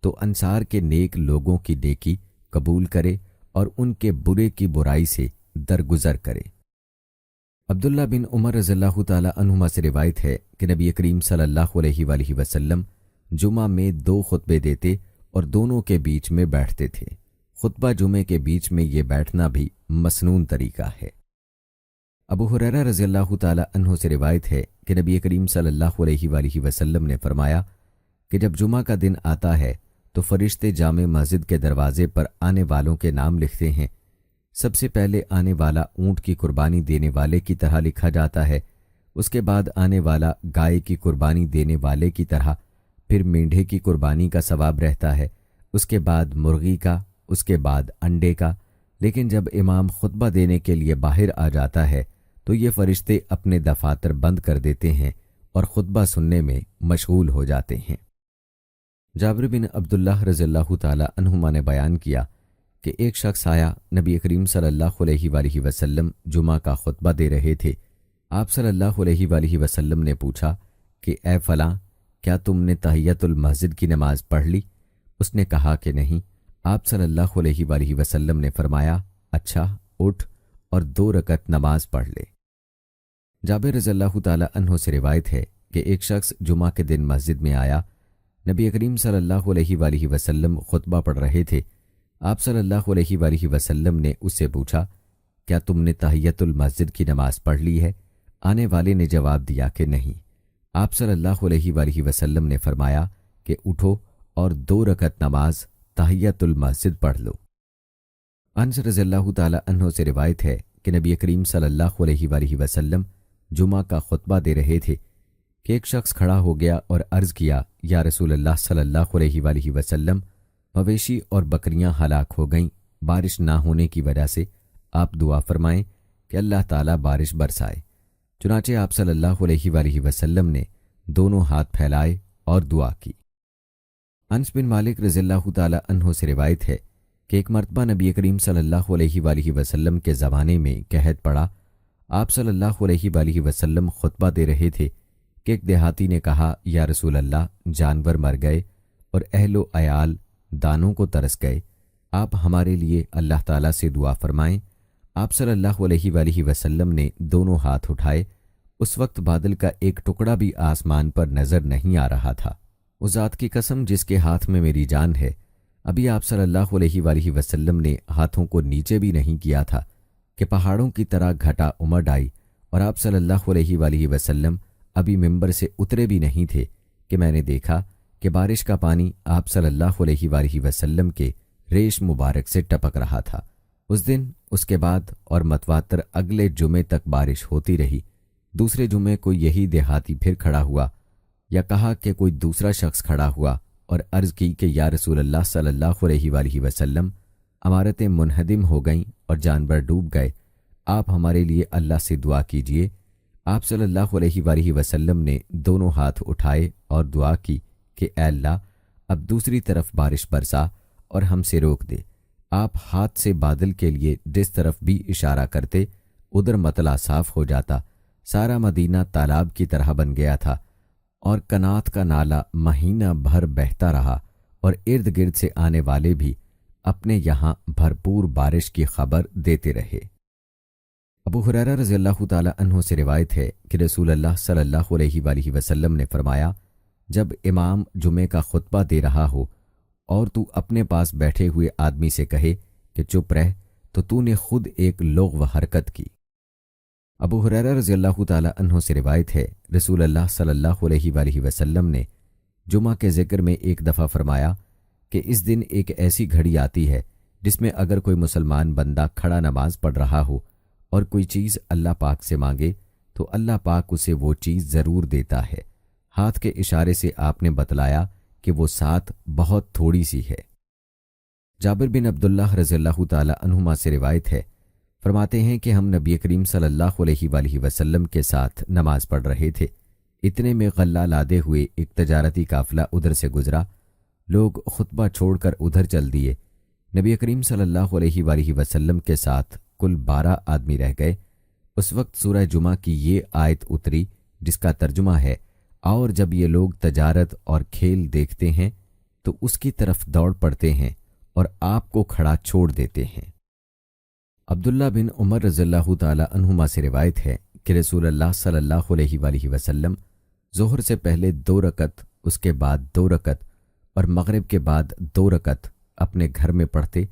تو انصار کے نیک لوگوں کی نیکی قبول کرے اور ان کے برے کی برائی سے درگزر کرے۔ عبداللہ بن عمر رضی اللہ تعالی عنہما سے روایت ہے کہ نبی کریم صلی اللہ علیہ وآلہ وسلم جمعہ میں 2 خطبے دیتے اور دونوں کے بیچ میں بیٹھتے تھے۔ خطبہ جمعے کے بیچ میں یہ بیٹھنا بھی مسنون طریقہ ہے۔ ابو ہریرہ رضی اللہ تعالی عنہ سے روایت ہے کہ نبی کریم صلی اللہ علیہ وآلہ وسلم نے فرمایا کہ جب جمعہ کا دن آتا ہے تو فرشتے جامع مسجد کے دروازے پر آنے والوں کے نام لکھتے ہیں، سب سے پہلے آنے والا اونٹ کی قربانی دینے والے کی طرح لکھا جاتا ہے، اس کے بعد آنے والا گائے کی قربانی دینے والے کی طرح، پھر مینڈھے کی قربانی کا ثواب رہتا ہے، اس کے بعد مرغی کا، اس کے بعد انڈے کا۔ لیکن جب امام خطبہ دینے کے لیے باہر آ جاتا ہے تو یہ فرشتے اپنے دفاتر بند کر دیتے ہیں اور خطبہ سننے میں مشغول ہو جاتے ہیں۔ جابر بن عبداللہ رضی اللہ تعالی عنہما نے بیان کیا کہ ایک شخص آیا، نبی کریم صلی اللہ علیہ وآلہ وسلم جمعہ کا خطبہ دے رہے تھے۔ آپ صلی اللہ علیہ وآلہ وسلم نے پوچھا کہ اے فلاں، کیا تم نے تحیۃ المسجد کی نماز پڑھ لی؟ اس نے کہا کہ نہیں۔ آپ صلی اللہ علیہ وآلہ وسلم نے فرمایا، اچھا اٹھ اور 2 رکعت نماز پڑھ لے۔ جابر رضی اللہ تعالی عنہ سے روایت ہے کہ ایک شخص جمعہ کے دن مسجد میں آیا، نبی کریم صلی اللہ علیہ وآلہ وسلم خطبہ پڑھ رہے تھے۔ آپ صلی اللہ علیہ وآلہ وسلم نے اس سے پوچھا، کیا تم نے تحیۃ المسجد کی نماز پڑھ لی ہے؟ آنے والے نے جواب دیا کہ نہیں۔ آپ صلی اللہ علیہ وآلہ وسلم نے فرمایا کہ اٹھو اور 2 رکعت نماز تحیۃ المسجد پڑھ لو۔ انس رضی اللہ تعالی عنہ سے روایت ہے کہ نبی کریم صلی اللہ علیہ وآلہ وسلم جمعہ کا خطبہ دے رہے تھے کہ ایک شخص کھڑا ہو گیا اور عرض کیا، یا رسول اللہ صلی اللہ علیہ وآلہ وسلم، مویشی اور بکریاں ہلاک ہو گئیں بارش نہ ہونے کی وجہ سے، آپ دعا فرمائیں کہ اللہ تعالیٰ بارش برسائے۔ چنانچہ آپ صلی اللہ علیہ وآلہ وسلم نے دونوں ہاتھ پھیلائے اور دعا کی۔ انس بن مالک رضی اللہ تعالی عنہ سے روایت ہے کہ ایک مرتبہ نبی کریم صلی اللہ علیہ وآلہ وسلم کے زمانے میں قحط پڑا۔ آپ صلی اللہ علیہ وآلہ وسلم خطبہ دے رہے تھے کہ ایک دیہاتی نے کہا، یا رسول اللہ، جانور مر گئے اور اہل و عیال دانوں کو ترس گئے، آپ ہمارے لیے اللہ تعالیٰ سے دعا فرمائیں۔ آپ صلی اللہ علیہ وآلہ وسلم نے دونوں ہاتھ اٹھائے۔ اس وقت بادل کا ایک ٹکڑا بھی آسمان پر نظر نہیں آ رہا تھا۔ اس ذات کی قسم جس کے ہاتھ میں میری جان ہے، ابھی آپ صلی اللہ علیہ وآلہ وسلم نے ہاتھوں کو نیچے بھی نہیں کیا تھا کہ پہاڑوں کی طرح گھٹا امڑ آئی، اور آپ صلی اللہ علیہ وآلہ وسلم ابھی ممبر سے اترے بھی نہیں تھے کہ میں نے دیکھا کہ بارش کا پانی آپ صلی اللہ علیہ وآلہ وسلم کے ریش مبارک سے ٹپک رہا تھا۔ اس دن، اس کے بعد اور متواتر اگلے جمعے تک بارش ہوتی رہی۔ دوسرے جمعے کو یہی دیہاتی پھر کھڑا ہوا، یا کہا کہ کوئی دوسرا شخص کھڑا ہوا اور عرض کی کہ یا رسول اللہ صلی اللہ علیہ وآلہ وسلم، عمارتیں منہدم ہو گئیں اور جانور ڈوب گئے، آپ ہمارے لیے اللہ سے دعا کیجئے۔ آپ صلی اللہ علیہ وآلہ وسلم نے دونوں ہاتھ اٹھائے اور دعا کی کہ اے اللہ، اب دوسری طرف بارش برسا اور ہم سے روک دے۔ آپ ہاتھ سے بادل کے لیے جس طرف بھی اشارہ کرتے، ادھر مطلع صاف ہو جاتا۔ سارا مدینہ تالاب کی طرح بن گیا تھا، اور کنات کا نالہ مہینہ بھر بہتا رہا، اور ارد گرد سے آنے والے بھی اپنے یہاں بھرپور بارش کی خبر دیتے رہے۔ ابو ہریرہ رضی اللہ تعالی عنہ سے روایت ہے کہ رسول اللہ صلی اللہ علیہ وآلہ وسلم نے فرمایا، جب امام جمعے کا خطبہ دے رہا ہو اور تو اپنے پاس بیٹھے ہوئے آدمی سے کہے کہ چپ رہ، تو نے خود ایک لغو حرکت کی۔ ابو ہریرہ رضی اللہ تعالی عنہ سے روایت ہے، رسول اللہ صلی اللہ علیہ وآلہ وسلم نے جمعہ کے ذکر میں ایک دفعہ فرمایا کہ اس دن ایک ایسی گھڑی آتی ہے جس میں اگر کوئی مسلمان بندہ کھڑا نماز پڑھ رہا ہو اور کوئی چیز اللہ پاک سے مانگے تو اللہ پاک اسے وہ چیز ضرور دیتا ہے۔ ہاتھ کے اشارے سے آپ نے بتلایا کہ وہ سات بہت تھوڑی سی ہے۔ جابر بن عبداللہ رضی اللہ تعالی عنہما سے روایت ہے، فرماتے ہیں کہ ہم نبی کریم صلی اللہ علیہ وآلہ وسلم کے ساتھ نماز پڑھ رہے تھے، اتنے میں غلہ لادے ہوئے ایک تجارتی قافلہ ادھر سے گزرا۔ لوگ خطبہ چھوڑ کر ادھر چل دیے۔ نبی کریم صلی اللہ علیہ وآلہ وسلم کے ساتھ کل 12 آدمی رہ گئے۔ اس وقت سورہ جمعہ کی یہ آیت اتری جس کا ترجمہ ہے، اور جب یہ لوگ تجارت اور کھیل دیکھتے ہیں تو اس کی طرف دوڑ پڑتے ہیں اور آپ کو کھڑا چھوڑ دیتے ہیں۔ عبداللہ بن عمر رضی اللہ تعالی عنہما سے روایت ہے کہ رسول اللہ صلی اللہ علیہ وآلہ وسلم ظہر سے پہلے 2 رکعت، اس کے بعد 2 رکعت اور مغرب کے بعد 2 رکعت اپنے گھر میں پڑھتے،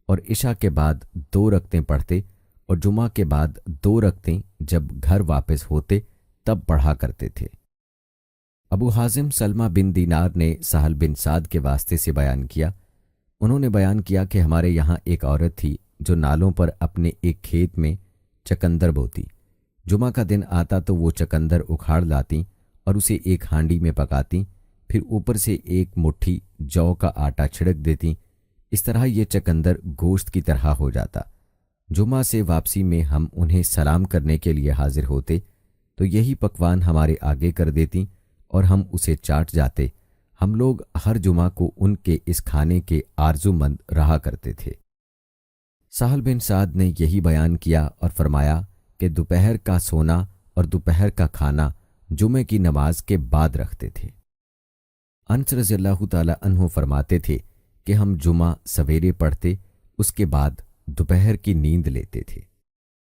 اور عشاء کے بعد 2 رکعتیں پڑھتے، اور جمعہ کے بعد 2 رکعتیں جب گھر واپس ہوتے تب پڑھا کرتے تھے۔ ابو حازم سلمہ بن دینار نے سہل بن سعد کے واسطے سے بیان کیا، انہوں نے بیان کیا کہ ہمارے یہاں ایک عورت تھی جو نالوں پر اپنے ایک کھیت میں چکندر بوتی۔ جمعہ کا دن آتا تو وہ چکندر اکھاڑ لاتی اور اسے ایک ہانڈی میں پکاتی، پھر اوپر سے ایک مٹھی جو کا آٹا چھڑک دیتیں۔ اس طرح یہ چقندر گوشت کی طرح ہو جاتا۔ جمعہ سے واپسی میں ہم انہیں سلام کرنے کے لیے حاضر ہوتے تو یہی پکوان ہمارے آگے کر دیتیں اور ہم اسے چاٹ جاتے۔ ہم لوگ ہر جمعہ کو ان کے اس کھانے کے آرزو مند رہا کرتے تھے۔ سہل بن سعد نے یہی بیان کیا اور فرمایا کہ دوپہر کا سونا اور دوپہر کا کھانا جمعے کی نماز کے بعد رکھتے تھے۔ انس رضی اللہ تعالی عنہ فرماتے تھے کہ ہم جمعہ سویرے پڑھتے، اس کے بعد دوپہر کی نیند لیتے تھے۔